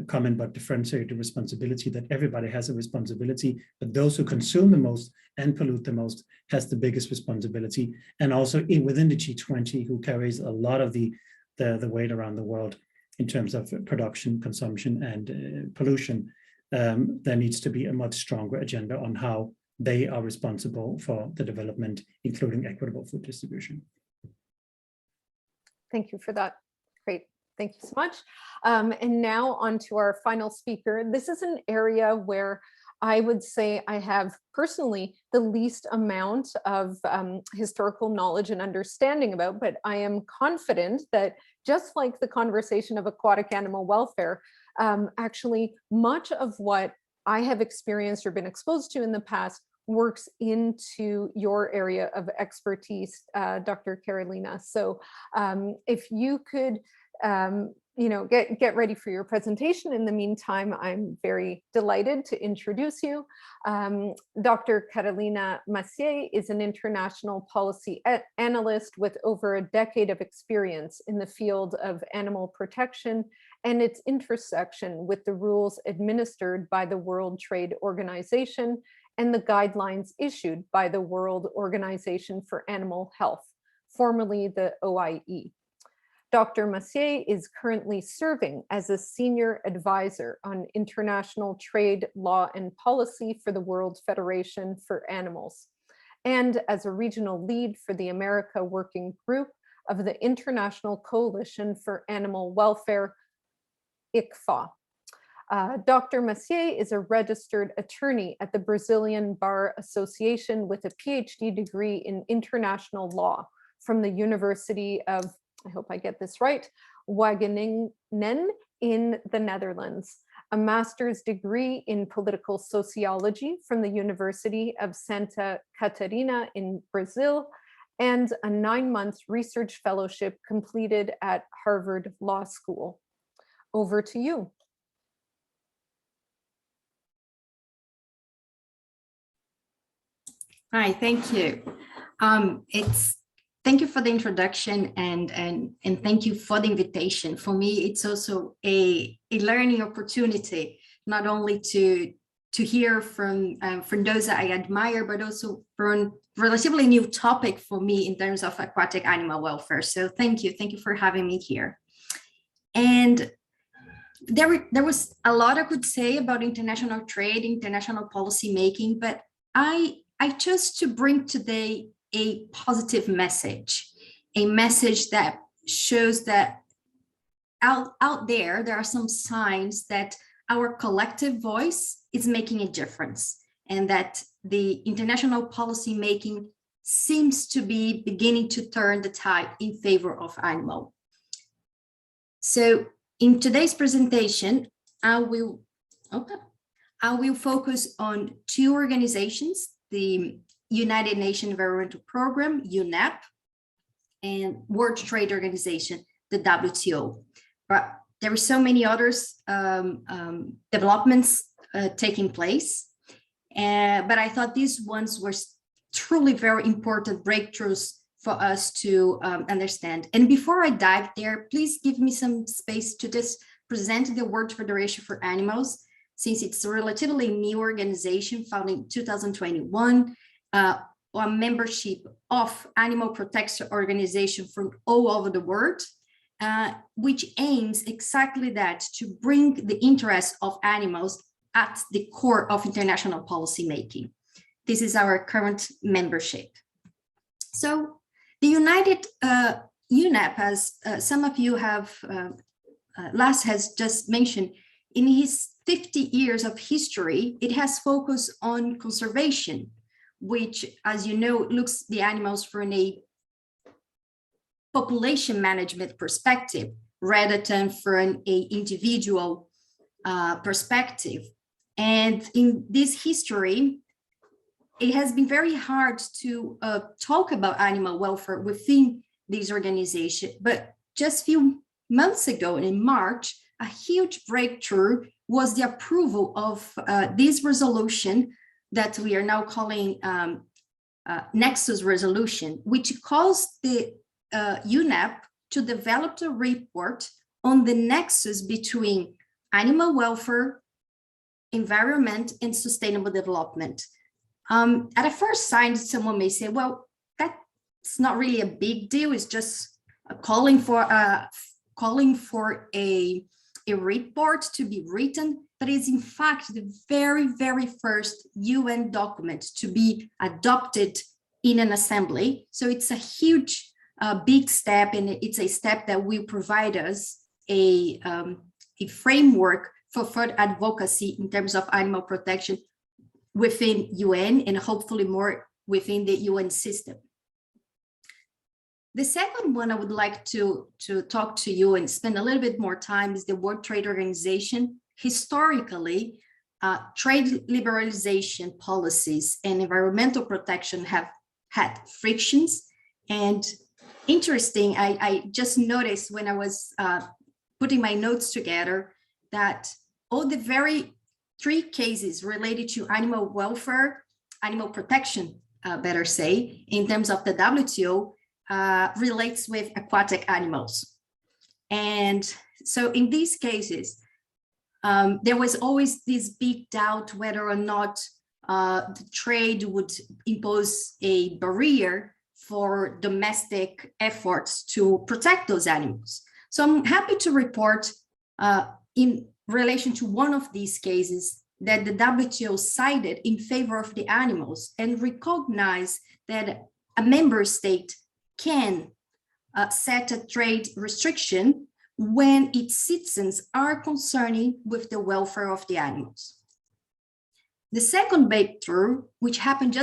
common but differentiated responsibility, that everybody has a responsibility, but those who consume the most and pollute the most has the biggest responsibility. And also within the G20, who carries a lot of the weight around the world in terms of production, consumption, and pollution, there needs to be a much stronger agenda on how they are responsible for the development, including equitable food distribution. Thank you for that. Great. Thank you so much. And now on to our final speaker. This is an area where I would say I have personally the least amount of historical knowledge and understanding about, but I am confident that just like the conversation of aquatic animal welfare, actually much of what I have experienced or been exposed to in the past works into your area of expertise, Dr. Carolina. So if you could, get ready for your presentation. In the meantime, I'm very delighted to introduce you. Dr. Carolina Massier is an international policy analyst with over a decade of experience in the field of animal protection and its intersection with the rules administered by the World Trade Organization and the guidelines issued by the World Organization for Animal Health, formerly the OIE. Dr. Massier is currently serving as a senior advisor on international trade law and policy for the World Federation for Animals, and as a regional lead for the America Working Group of the International Coalition for Animal Welfare, ICFA. Dr. Massier is a registered attorney at the Brazilian Bar Association with a PhD degree in international law from the University of, I hope I get this right, Wageningen in the Netherlands, a master's degree in political sociology from the University of Santa Catarina in Brazil, and a 9-month research fellowship completed at Harvard Law School. Over to you. Hi, thank you. Thank you for the introduction and thank you for the invitation. For me, it's also a learning opportunity, not only to hear from those that I admire, but also from relatively new topic for me in terms of aquatic animal welfare. So thank you for having me here. And there was a lot I could say about international trade, international policy making, but I chose to bring today a positive message, a message that shows that out there are some signs that our collective voice is making a difference, and that the international policy making seems to be beginning to turn the tide in favor of animal. So in today's presentation, I will focus on two organizations, the United Nations Environmental Program, UNEP, and World Trade Organization, the WTO. But there are so many others developments taking place. But I thought these ones were truly very important breakthroughs for us to understand. And before I dive there, please give me some space to just present the World Federation for Animals, since it's a relatively new organization founded in 2021, a membership of animal protection organizations from all over the world, which aims exactly that, to bring the interests of animals at the core of international policy making. This is our current membership. So the United UNEP, as some of you have, Lars has just mentioned, in his 50 years of history, it has focused on conservation, which, as you know, looks the animals from a population management perspective rather than from an individual perspective. And in this history, it has been very hard to talk about animal welfare within this organization. But just a few months ago, in March, a huge breakthrough was the approval of this resolution that we are now calling Nexus resolution, which calls the UNEP to develop a report on the nexus between animal welfare, environment, and sustainable development. At a first sight, someone may say, well, that's not really a big deal. It's just calling for a report to be written, but is in fact the very, very first UN document to be adopted in an assembly. So it's a huge big step, and it's a step that will provide us a framework for further advocacy in terms of animal protection within UN and hopefully more within the UN system. The second one I would like to talk to you and spend a little bit more time is the World Trade Organization. Historically, trade liberalization policies and environmental protection have had frictions. And interesting, I just noticed when I was putting my notes together that all the very 3 cases related to animal welfare, animal protection, better say, in terms of the WTO, relates with aquatic animals. And so in these cases, there was always this big doubt whether or not the trade would impose a barrier for domestic efforts to protect those animals. So I'm happy to report in relation to one of these cases that the WTO sided in favor of the animals and recognized that a member state can set a trade restriction when its citizens are concerning with the welfare of the animals. The second breakthrough, which happened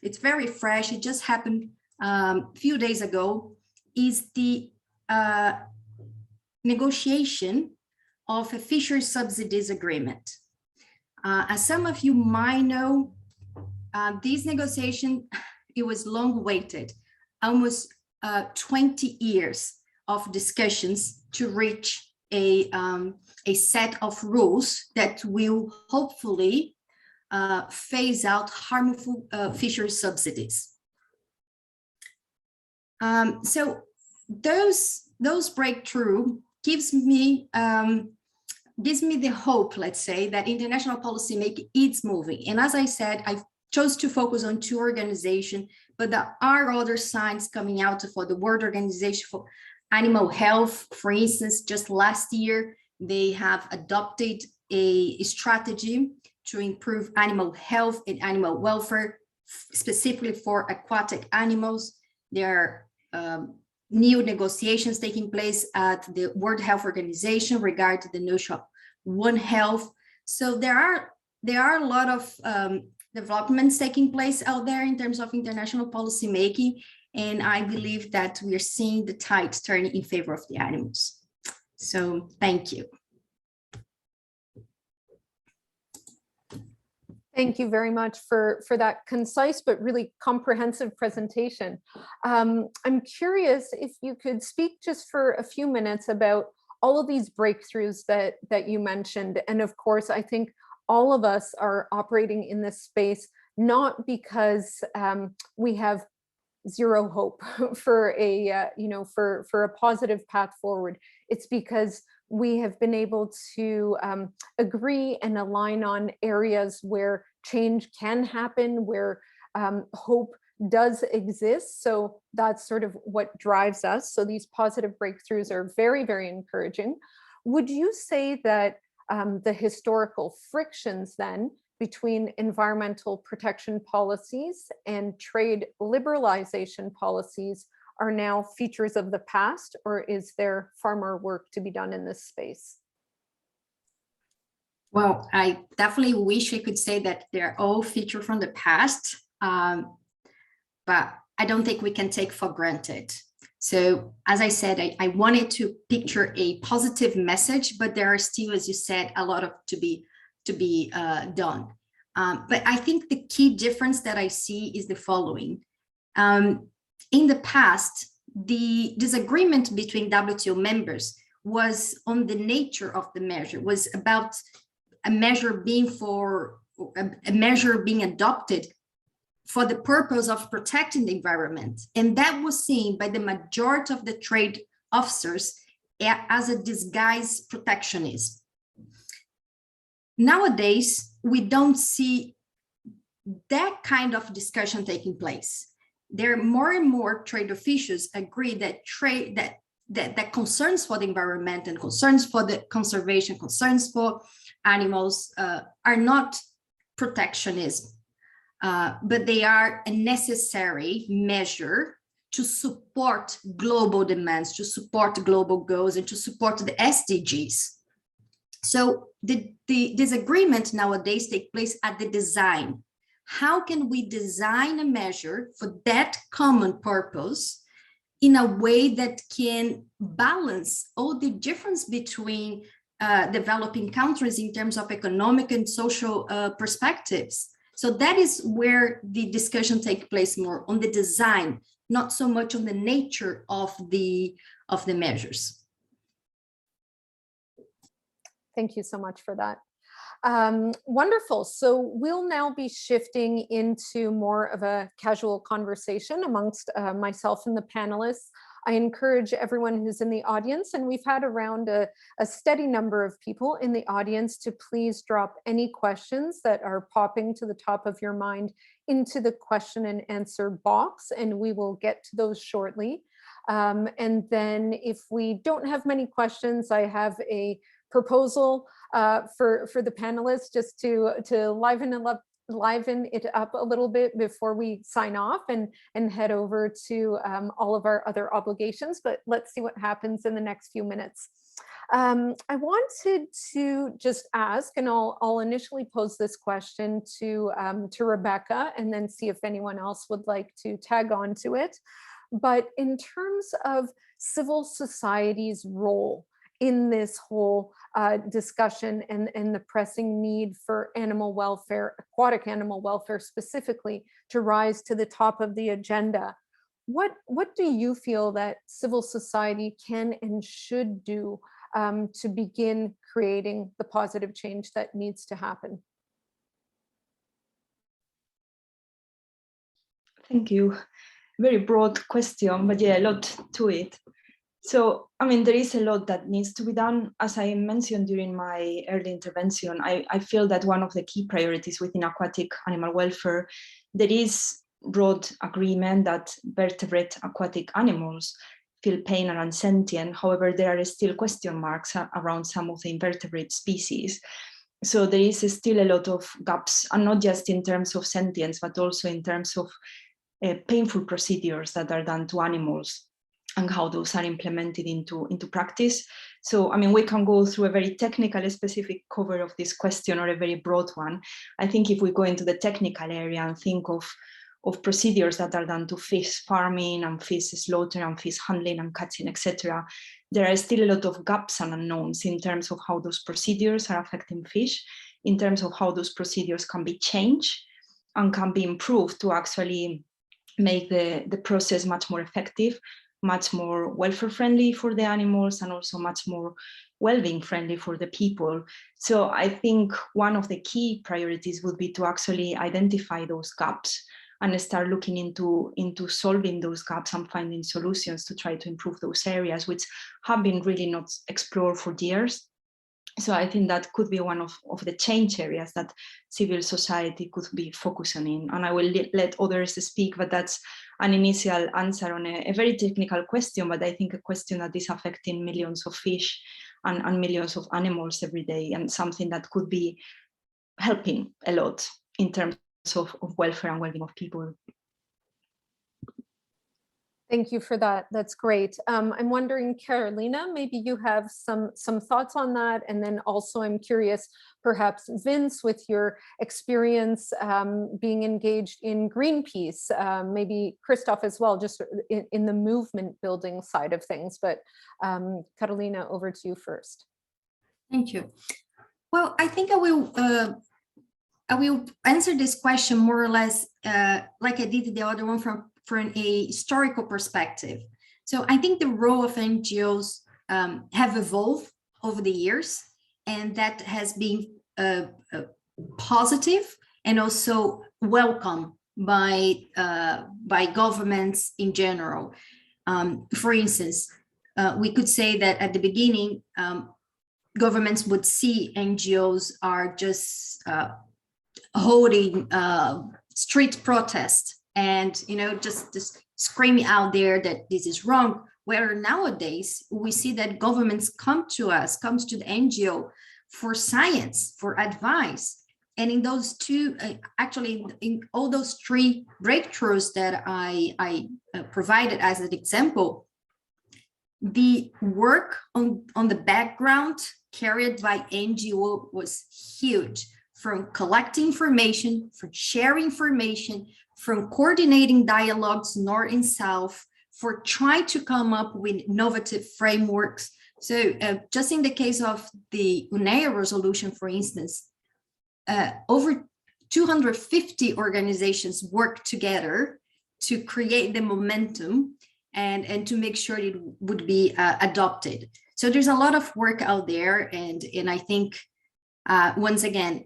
it's very fresh, it just happened a few days ago, is the negotiation of a fisheries subsidies agreement. As some of you might know, this negotiation, it was long awaited, almost 20 years of discussions to reach a set of rules that will hopefully phase out harmful fisheries subsidies. So those breakthrough gives me the hope, let's say, that international policymaking is moving. And as I said, I chose to focus on 2 organizations, but there are other signs coming out for the World Organization for Animal Health. For instance, just last year, they have adopted a strategy to improve animal health and animal welfare, specifically for aquatic animals. There are new negotiations taking place at the World Health Organization regarding the notion of One Health. So there are a lot of developments taking place out there in terms of international policy making, and I believe that we are seeing the tide turning in favor of the animals. So thank you. Thank you very much for that concise but really comprehensive presentation. I'm curious if you could speak just for a few minutes about all of these breakthroughs that you mentioned. And of course, I think all of us are operating in this space, not because we have zero hope for a for a positive path forward. It's because we have been able to agree and align on areas where change can happen, where hope does exist. So that's sort of what drives us. So these positive breakthroughs are very, very encouraging. Would you say that the historical frictions then between environmental protection policies and trade liberalization policies are now features of the past, or is there far more work to be done in this space? Well, I definitely wish I could say that they're all features from the past, but I don't think we can take for granted. So as I said, I wanted to picture a positive message, but there are still, as you said, a lot of to be done. But I think the key difference that I see is the following. In the past, the disagreement between WTO members was on the nature of the measure, was about a measure being adopted for the purpose of protecting the environment. And that was seen by the majority of the trade officers as a disguised protectionism. Nowadays, we don't see that kind of discussion taking place. There are more and more trade officials agree that that concerns for the environment and concerns for the conservation, concerns for animals are not protectionism, but they are a necessary measure to support global demands, to support global goals, and to support the SDGs. So this agreement nowadays takes place at the design. How can we design a measure for that common purpose in a way that can balance all the difference between developing countries in terms of economic and social perspectives? So that is where the discussion takes place, more on the design, not so much on the nature of the measures. Thank you so much for that. Wonderful. So we'll now be shifting into more of a casual conversation amongst myself and the panelists. I encourage everyone who's in the audience, and we've had around a steady number of people in the audience, to please drop any questions that are popping to the top of your mind into the question and answer box, and we will get to those shortly. And then if we don't have many questions, I have a proposal for the panelists, just to liven it up a little bit before we sign off and head over to all of our other obligations. But let's see what happens in the next few minutes. I wanted to just ask, and I'll initially pose this question to Rebecca, and then see if anyone else would like to tag on to it. But in terms of civil society's role in this whole discussion and the pressing need for animal welfare, aquatic animal welfare specifically, to rise to the top of the agenda, what do you feel that civil society can and should do to begin creating the positive change that needs to happen? Thank you. Very broad question, but yeah, a lot to it. So, I mean, there is a lot that needs to be done. As I mentioned during my early intervention, I feel that one of the key priorities within aquatic animal welfare, there is broad agreement that vertebrate aquatic animals feel pain and are sentient. However, there are still question marks around some of the invertebrate species. So there is still a lot of gaps, and not just in terms of sentience, but also in terms of painful procedures that are done to animals, and how those are implemented into practice. So, I mean, we can go through a very technical, specific cover of this question, or a very broad one. I think if we go into the technical area and think of procedures that are done to fish farming and fish slaughter and fish handling and catching, etc., there are still a lot of gaps and unknowns in terms of how those procedures are affecting fish, in terms of how those procedures can be changed and can be improved to actually make the process much more effective, much more welfare friendly for the animals, and also much more well-being friendly for the people. So I think one of the key priorities would be to actually identify those gaps and start looking into solving those gaps and finding solutions to try to improve those areas, which have been really not explored for years. So I think that could be one of the change areas that civil society could be focusing in. And I will let others speak, but that's an initial answer on a very technical question, but I think a question that is affecting millions of fish and millions of animals every day, and something that could be helping a lot in terms of welfare and well-being of people. Thank you for that. That's great. I'm wondering, Carolina, maybe you have some thoughts on that. And then also I'm curious, perhaps Vince, with your experience being engaged in Greenpeace, maybe Christoph as well, just in the movement building side of things. But Carolina, over to you first. Thank you. Well, I think I will answer this question more or less like I did the other one from a historical perspective. So I think the role of NGOs have evolved over the years, and that has been positive and also welcome by governments in general. For instance, we could say that at the beginning, governments would see NGOs are just holding street protests and just screaming out there that this is wrong. Where nowadays we see that governments comes to the NGO for science, for advice, And in those two, actually, in all those three breakthroughs that I provided as an example, the work on the background carried by NGO was huge, from collecting information, from sharing information, from coordinating dialogues north and south, for trying to come up with innovative frameworks. So just in the case of the UNEA resolution, for instance, over 250 organizations worked together to create the momentum and to make sure it would be adopted. So there's a lot of work out there, and I think once again,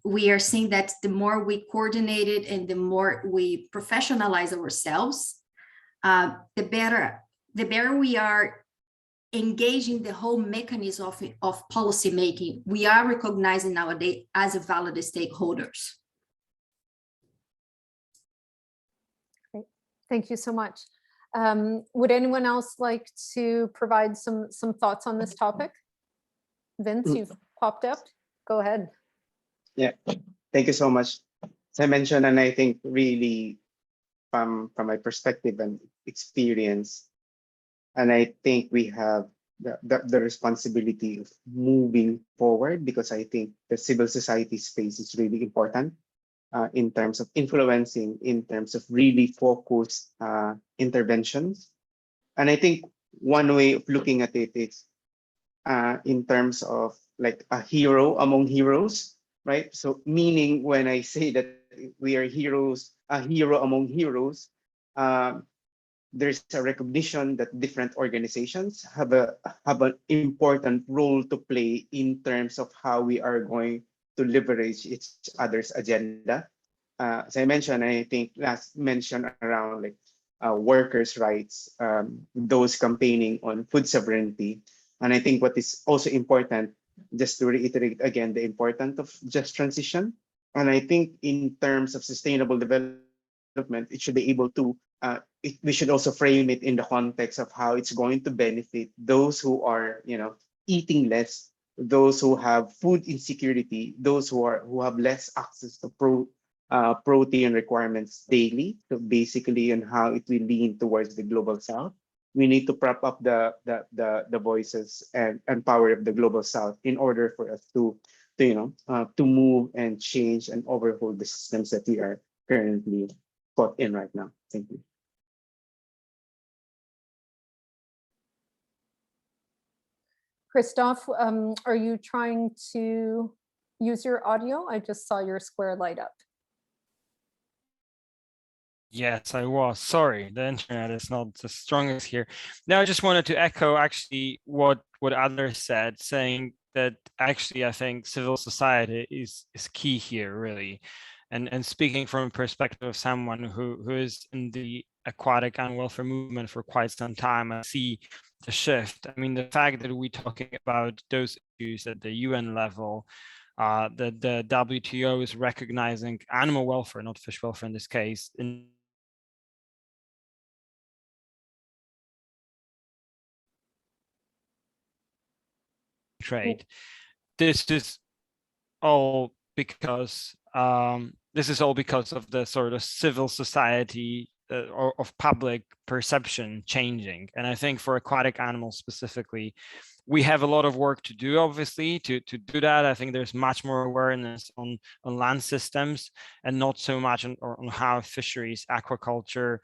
we are seeing that the more we coordinate it and the more we professionalize ourselves, the better we are engaging the whole mechanism of policy making. We are recognizing nowadays as a valid stakeholders. Great. Thank you so much. Would anyone else like to provide some thoughts on this topic? Vince, you've popped up. Go ahead. Yeah, thank you so much. As I mentioned, and I think really from my perspective and experience, and I think we have the responsibility of moving forward, because I think the civil society space is really important in terms of influencing, in terms of really focused interventions. And I think one way of looking at it is in terms of like a hero among heroes, right? So meaning when I say that we are heroes, a hero among heroes, there's a recognition that different organizations have an important role to play in terms of how we are going to leverage each other's agenda. As I mentioned, I think last mention around like workers' rights, those campaigning on food sovereignty. And I think what is also important, just to reiterate again, the importance of just transition. And I think in terms of sustainable development, it should be able to, we should also frame it in the context of how it's going to benefit those who are, eating less, those who have food insecurity, those who have less access to protein requirements daily. So basically, on how it will lean towards the global south. We need to prop up the voices and power of the global south in order for us to move and change and overhaul the systems that we are currently caught in right now. Thank you. Christoph, are you trying to use your audio? I just saw your square light up. Yes, I was. Sorry, the internet is not the strongest here. Now, I just wanted to echo actually what others said, saying that actually I think civil society is key here, really. And speaking from a perspective of someone who is in the aquatic animal welfare movement for quite some time, I see the shift. I mean, the fact that we're talking about those issues at the UN level, the WTO is recognizing animal welfare, not fish welfare in this case, in trade. This is all because of the sort of civil society or of public perception changing. And I think for aquatic animals specifically, we have a lot of work to do, obviously, to do that. I think there's much more awareness on land systems and not so much on how fisheries, aquaculture,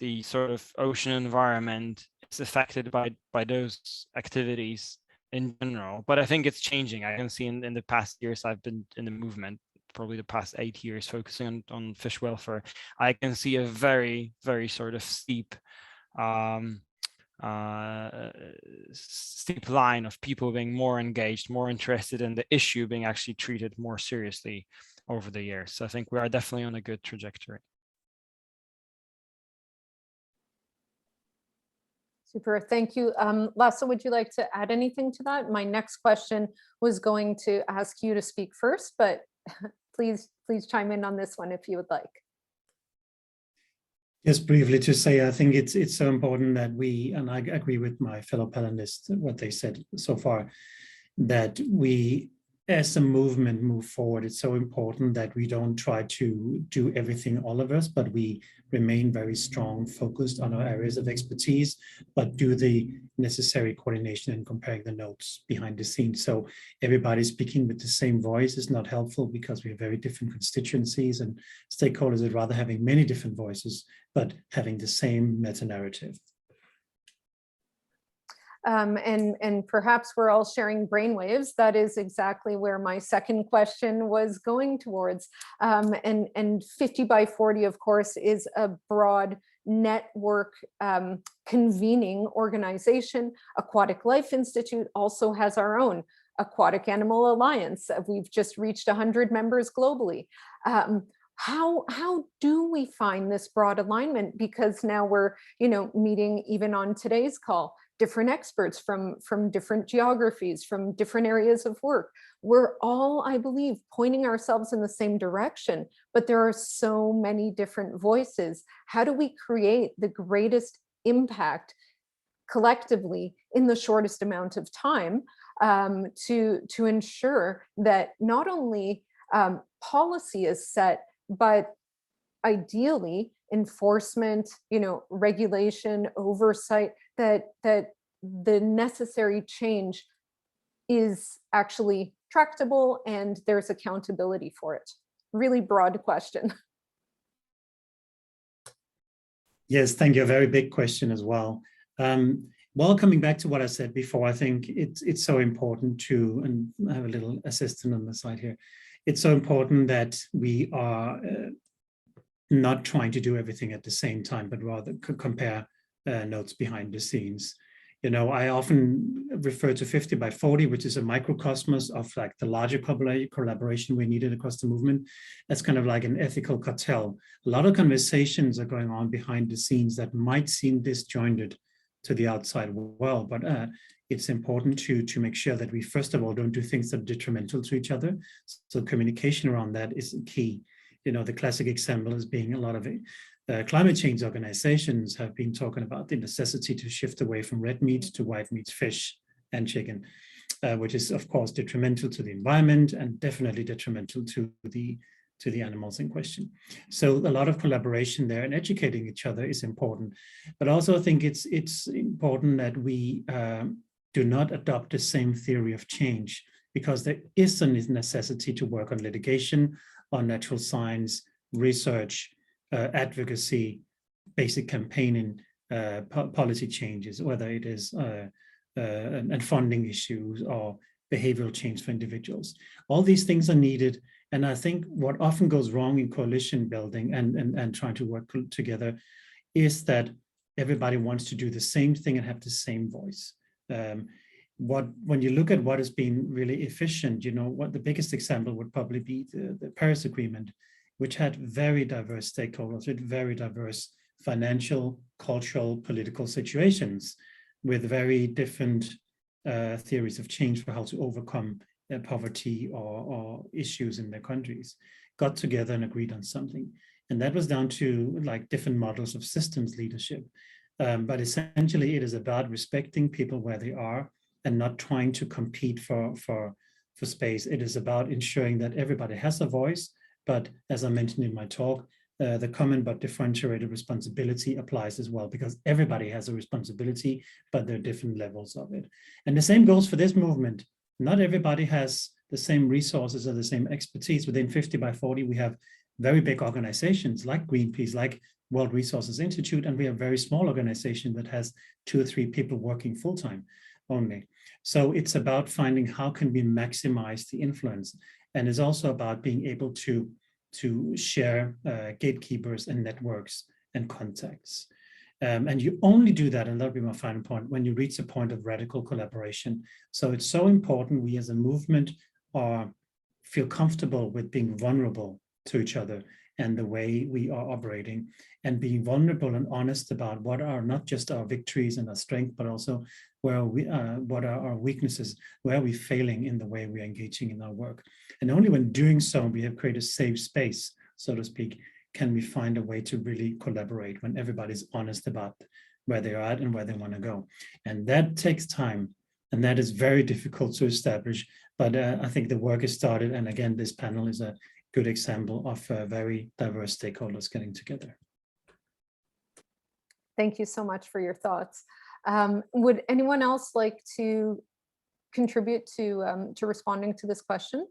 the sort of ocean environment is affected by those activities in general. But I think it's changing. I can see in the past years I've been in the movement, probably the past 8 years, focusing on fish welfare. I can see a very, very sort of steep line of people being more engaged, more interested in the issue, being actually treated more seriously over the years. So I think we are definitely on a good trajectory. Super, thank you. Lasse, would you like to add anything to that? My next question was going to ask you to speak first, but please chime in on this one if you would like. Just briefly to say, I think it's so important that we, and I agree with my fellow panelists, what they said so far, that we as a movement move forward, it's so important that we don't try to do everything, all of us, but we remain very strong, focused on our areas of expertise, but do the necessary coordination and comparing the notes behind the scenes. So everybody speaking with the same voice is not helpful because we have very different constituencies, and stakeholders would rather having many different voices, but having the same meta-narrative. And perhaps we're all sharing brainwaves. That is exactly where my second question was going towards. And 50 by 40, of course, is a broad network convening organization. Aquatic Life Institute also has our own Aquatic Animal Alliance. We've just reached 100 members globally. How do we find this broad alignment? Because now we're, meeting even on today's call, different experts from different geographies, from different areas of work. We're all, I believe, pointing ourselves in the same direction, but there are so many different voices. How do we create the greatest impact collectively in the shortest amount of time to ensure that not only policy is set, but ideally enforcement, regulation, oversight, that the necessary change is actually tractable and there's accountability for it? Really broad question. Yes, thank you. A very big question as well. Well, coming back to what I said before, I think it's so important to, and I have a little assistant on the side here. It's so important that we are not trying to do everything at the same time, but rather compare notes behind the scenes. I often refer to 50 by 40, which is a microcosmos of like the larger collaboration we needed across the movement. That's kind of like an ethical cartel. A lot of conversations are going on behind the scenes that might seem disjointed to the outside world, but it's important to make sure that we, first of all, don't do things that are detrimental to each other. So communication around that is key. The classic example is being a lot of climate change organizations have been talking about the necessity to shift away from red meat to white meat, fish and chicken, which is of course detrimental to the environment and definitely detrimental to the animals in question. So a lot of collaboration there and educating each other is important. But also I think it's important that we do not adopt the same theory of change, because there is a necessity to work on litigation, on natural science, research, advocacy, basic campaigning, policy changes, whether it is and funding issues or behavioral change for individuals. All these things are needed. And I think what often goes wrong in coalition building and trying to work together is that everybody wants to do the same thing and have the same voice. When you look at what has been really efficient, what the biggest example would probably be the Paris Agreement, which had very diverse stakeholders with very diverse financial, cultural, political situations with very different theories of change for how to overcome poverty or issues in their countries, got together and agreed on something. And that was down to like different models of systems leadership. But essentially it is about respecting people where they are and not trying to compete for space. It is about ensuring that everybody has a voice, but as I mentioned in my talk, the common but differentiated responsibility applies as well, because everybody has a responsibility, but there are different levels of it. And the same goes for this movement. Not everybody has the same resources or the same expertise. Within 50 by 40, we have very big organizations like Greenpeace, like World Resources Institute, and we have a very small organization that has 2 or 3 people working full-time only. So it's about finding how can we maximize the influence. And it's also about being able to share gatekeepers and networks and contacts. And you only do that, and that'll be my final point, when you reach a point of radical collaboration. So it's so important we as a movement feel comfortable with being vulnerable to each other and the way we are operating, and being vulnerable and honest about what are not just our victories and our strength, but also where what are our weaknesses, where are we failing in the way we're engaging in our work. And only when doing so, we have created a safe space, so to speak, can we find a way to really collaborate when everybody's honest about where they are at and where they want to go. And that takes time. And that is very difficult to establish, but I think the work is started. And again, this panel is a good example of very diverse stakeholders getting together. Thank you so much for your thoughts. Would anyone else like to contribute to responding to this question?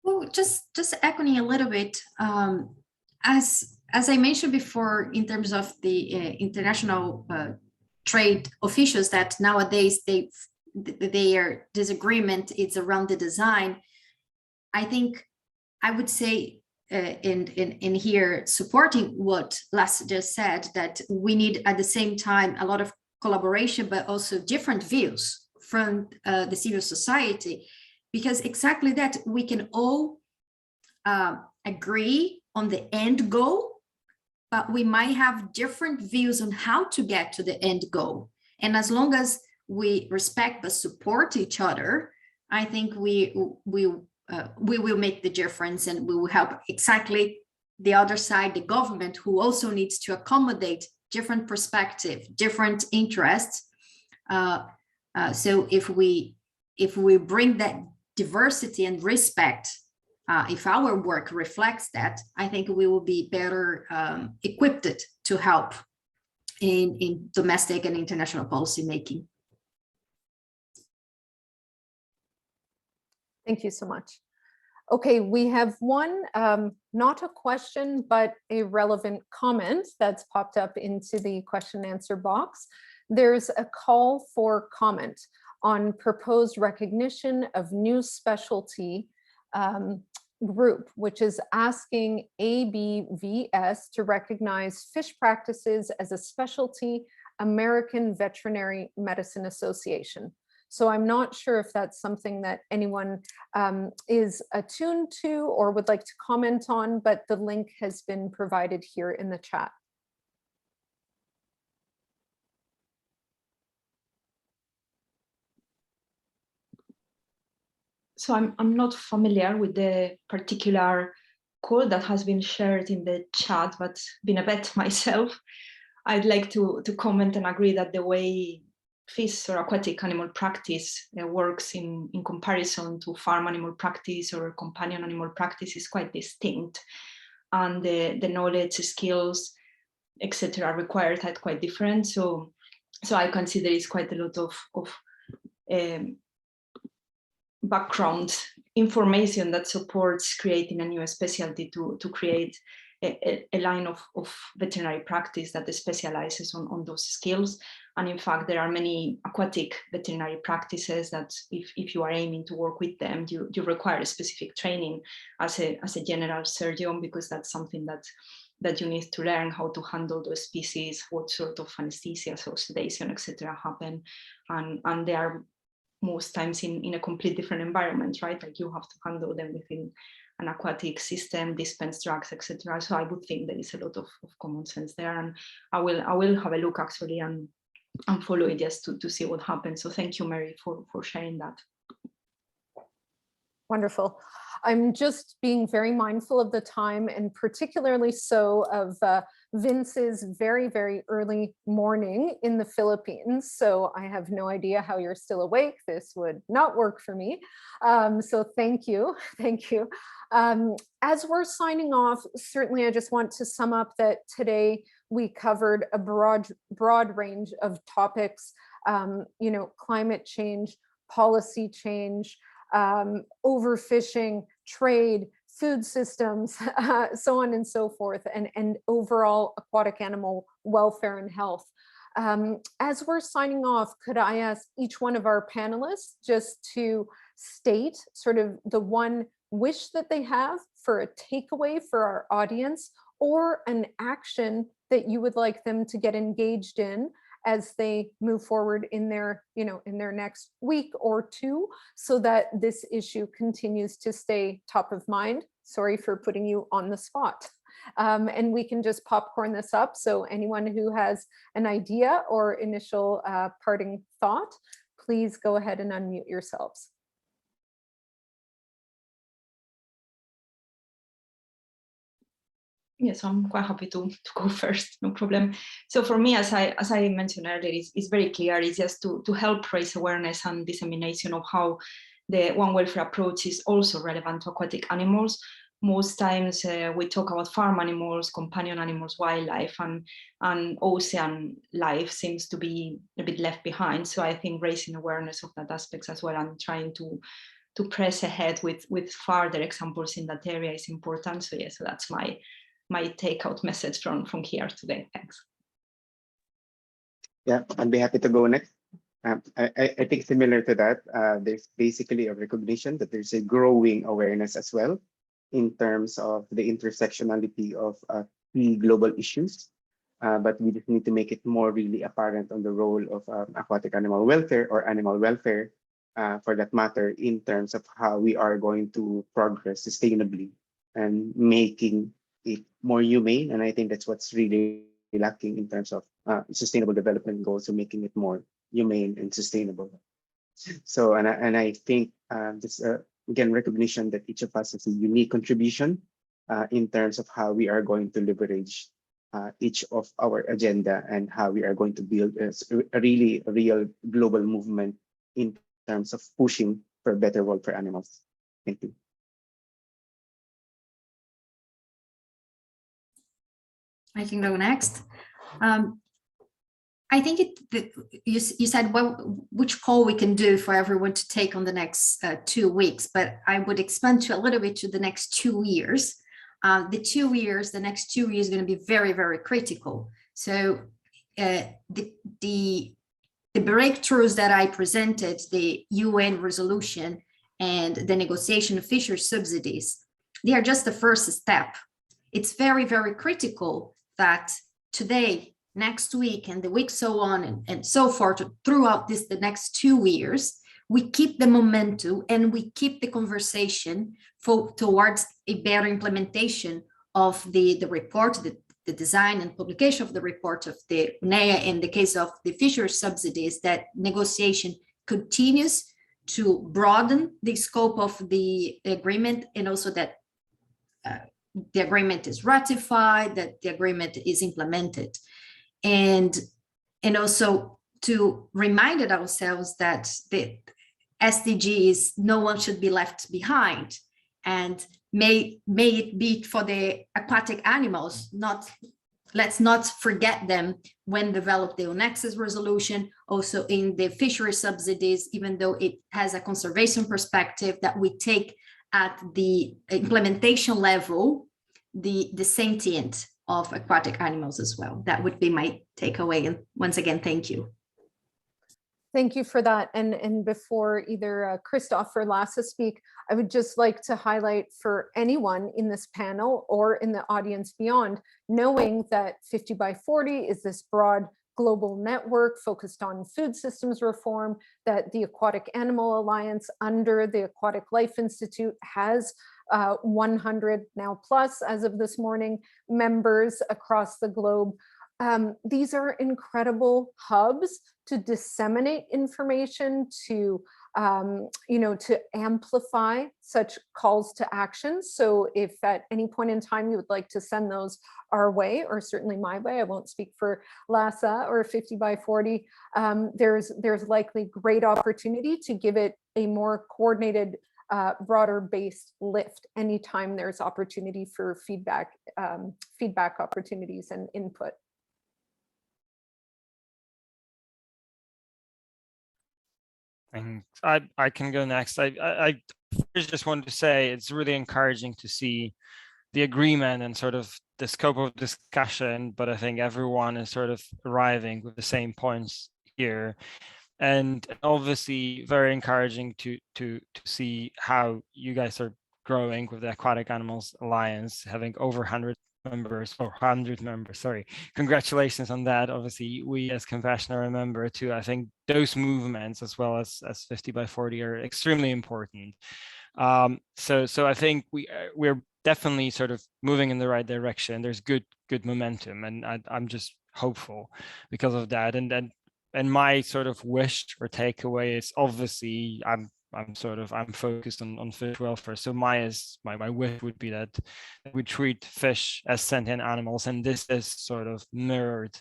Well, just echoing a little bit, as I mentioned before, in terms of the international trade officials, that nowadays their disagreement is around the design. I think I would say in here supporting what Lasse just said, that we need at the same time a lot of collaboration, but also different views from the civil society, because exactly that we can all agree on the end goal, but we might have different views on how to get to the end goal. And as long as we respect but support each other, I think we will make the difference, and we will help exactly the other side, the government, who also needs to accommodate different perspective, different interests. So if we bring that diversity and respect, if our work reflects that, I think we will be better equipped to help in domestic and international policy making. Thank you so much. Okay, we have one, not a question, but a relevant comment that's popped up into the question and answer box. There's a call for comment on proposed recognition of new specialty group, which is asking ABVS to recognize fish practices as a specialty American Veterinary Medicine Association. So I'm not sure if that's something that anyone is attuned to or would like to comment on, but the link has been provided here in the chat. So I'm not familiar with the particular call that has been shared in the chat, but being a vet myself, I'd like to comment and agree that the way fish or aquatic animal practice works in comparison to farm animal practice or companion animal practice is quite distinct. And the knowledge, skills, etc. required are quite different. So I consider it's quite a lot of background information that supports creating a new specialty to create a line of veterinary practice that specializes on those skills. And in fact, there are many aquatic veterinary practices that if you are aiming to work with them, you require a specific training as a general surgeon, because that's something that you need to learn how to handle those species, what sort of anesthesia, so sedation, etc. happen. And they are most times in a complete different environment, right? Like you have to handle them within an aquatic system, dispense drugs, etc. So I would think there is a lot of common sense there, and I will have a look actually and follow it just to see what happens. So thank you, Mary, for sharing that. Wonderful. I'm just being very mindful of the time, and particularly so of Vince's very, very early morning in the Philippines. So I have no idea how you're still awake. This would not work for me. So thank you. Thank you. As we're signing off, certainly I just want to sum up that today we covered a broad range of topics, climate change, policy change, overfishing, trade, food systems, so on and so forth, and overall aquatic animal welfare and health. As we're signing off, could I ask each one of our panelists just to state sort of the one wish that they have for a takeaway for our audience, or an action that you would like them to get engaged in as they move forward in their, in their next week or two, so that this issue continues to stay top of mind. Sorry for putting you on the spot. And we can just popcorn this up. So anyone who has an idea or initial parting thought, please go ahead and unmute yourselves. Yes, I'm quite happy to go first, no problem. So for me, as I mentioned earlier, it's very clear. It's just to help raise awareness and dissemination of how the One Welfare approach is also relevant to aquatic animals. Most times we talk about farm animals, companion animals, wildlife, and ocean life seems to be a bit left behind. So I think raising awareness of that aspects as well and trying to press ahead with further examples in that area is important. So yeah, so that's my takeout message from here today. Thanks. Yeah, I'd be happy to go next. I think similar to that, there's basically a recognition that there's a growing awareness as well in terms of the intersectionality of key global issues. But we just need to make it more really apparent on the role of aquatic animal welfare or animal welfare, for that matter, in terms of how we are going to progress sustainably and making it more humane. And I think that's what's really lacking in terms of sustainable development goals, so making it more humane and sustainable. So, and I think this again, recognition that each of us has a unique contribution in terms of how we are going to leverage each of our agenda and how we are going to build a real global movement in terms of pushing for a better world for animals. Thank you. I can go next. I think you said, well, which call we can do for everyone to take on the next 2 weeks, but I would expand to a little bit to the next 2 years. The next 2 years is going to be very, very critical. So the breakthroughs that I presented, the UN resolution and the negotiation of fishery subsidies, they are just the first step. It's very, very critical that today, next week, and the week so on and so forth, throughout the next 2 years, we keep the momentum and we keep the conversation towards a better implementation of the report, the design and publication of the report of the UNEA. In the case of the fishery subsidies, that negotiation continues to broaden the scope of the agreement, and also that the agreement is ratified, that the agreement is implemented. And also to remind ourselves that the SDGs, no one should be left behind, and may it be for the aquatic animals. Let's not forget them when develop the Nexus resolution, also in the fishery subsidies, even though it has a conservation perspective, that we take at the implementation level the sentient of aquatic animals as well. That would be my takeaway. And once again, thank you. Thank you for that. And before either Christoph or Lasse speak, I would just like to highlight for anyone in this panel or in the audience beyond, knowing that 50 by 40 is this broad global network focused on food systems reform, that the Aquatic Animal Alliance under the Aquatic Life Institute has 100 now plus, as of this morning, members across the globe. These are incredible hubs to disseminate information, to to amplify such calls to action. So if at any point in time you would like to send those our way, or certainly my way, I won't speak for Lasse or 50 by 40, there's likely great opportunity to give it a more coordinated, broader based lift anytime there's opportunity for feedback opportunities and input. Thanks. I can go next. I first just wanted to say it's really encouraging to see the agreement and sort of the scope of discussion, but I think everyone is sort of arriving with the same points here. And obviously very encouraging to see how you guys are growing with the Aquatic Animals Alliance, having over 100 members, sorry. Congratulations on that. Obviously, we as Compassion are a member too. I think those movements, as well as 50 by 40, are extremely important. So I think we're definitely sort of moving in the right direction. There's good momentum, and I'm just hopeful because of that. And my sort of wish or takeaway is, obviously I'm I'm focused on fish welfare. So my wish would be that we treat fish as sentient animals, and this is sort of mirrored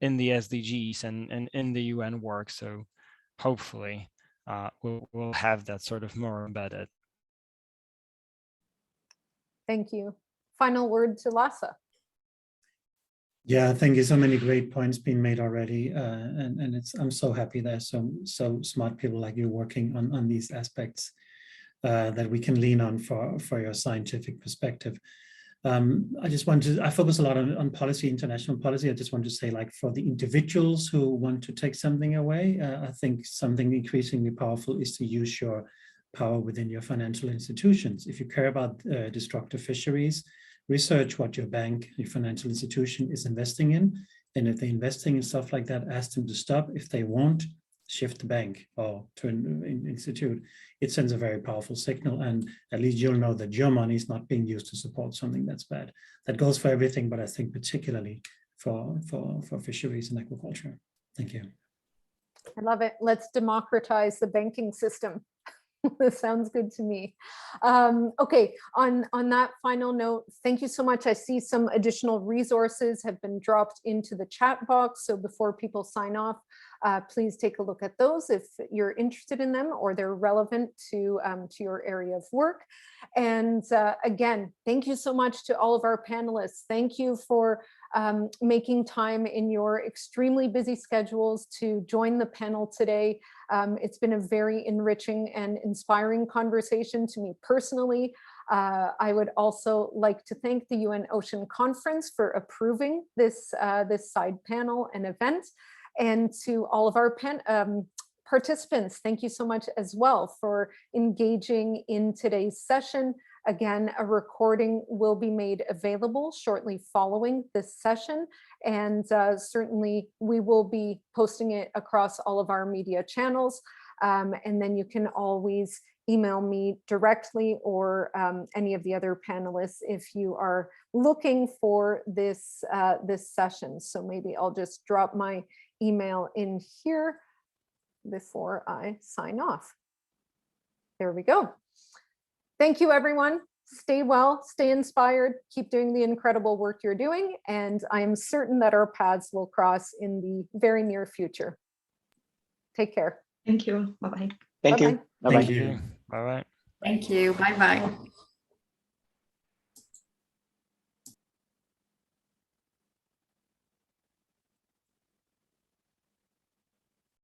in the SDGs and in the UN work. So hopefully we'll have that sort of more embedded. Thank you. Final word to Lasse. Yeah, thank you. So many great points being made already, and I'm so happy there's so smart people like you working on these aspects that we can lean on for your scientific perspective. I focus a lot on policy, international policy. I just want to say, like, for the individuals who want to take something away, I think something increasingly powerful is to use your power within your financial institutions. If you care about destructive fisheries, research what your bank, your financial institution is investing in. And if they're investing in stuff like that, ask them to stop. If they won't, shift the bank or to an institute. It sends a very powerful signal, and at least you'll know that your money is not being used to support something that's bad. That goes for everything, but I think particularly for fisheries and aquaculture. Thank you. I love it. Let's democratize the banking system. This sounds good to me. Okay, on that final note, thank you so much. I see some additional resources have been dropped into the chat box. So before people sign off, please take a look at those if you're interested in them or they're relevant to your area of work. And again, thank you so much to all of our panelists. Thank you for making time in your extremely busy schedules to join the panel today. It's been a very enriching and inspiring conversation to me personally. I would also like to thank the UN Ocean Conference for approving this side panel and event. And to all of our participants, thank you so much as well for engaging in today's session. Again, a recording will be made available shortly following this session, and certainly we will be posting it across all of our media channels. And then you can always email me directly or any of the other panelists if you are looking for this session. So maybe I'll just drop my email in here before I sign off. There we go. Thank you, everyone. Stay well, stay inspired, keep doing the incredible work you're doing, and I am certain that our paths will cross in the very near future. Take care. Thank you. Bye-bye. Thank you. Bye-bye. Bye-bye. Thank you. Bye-bye. Thank you. Bye-bye.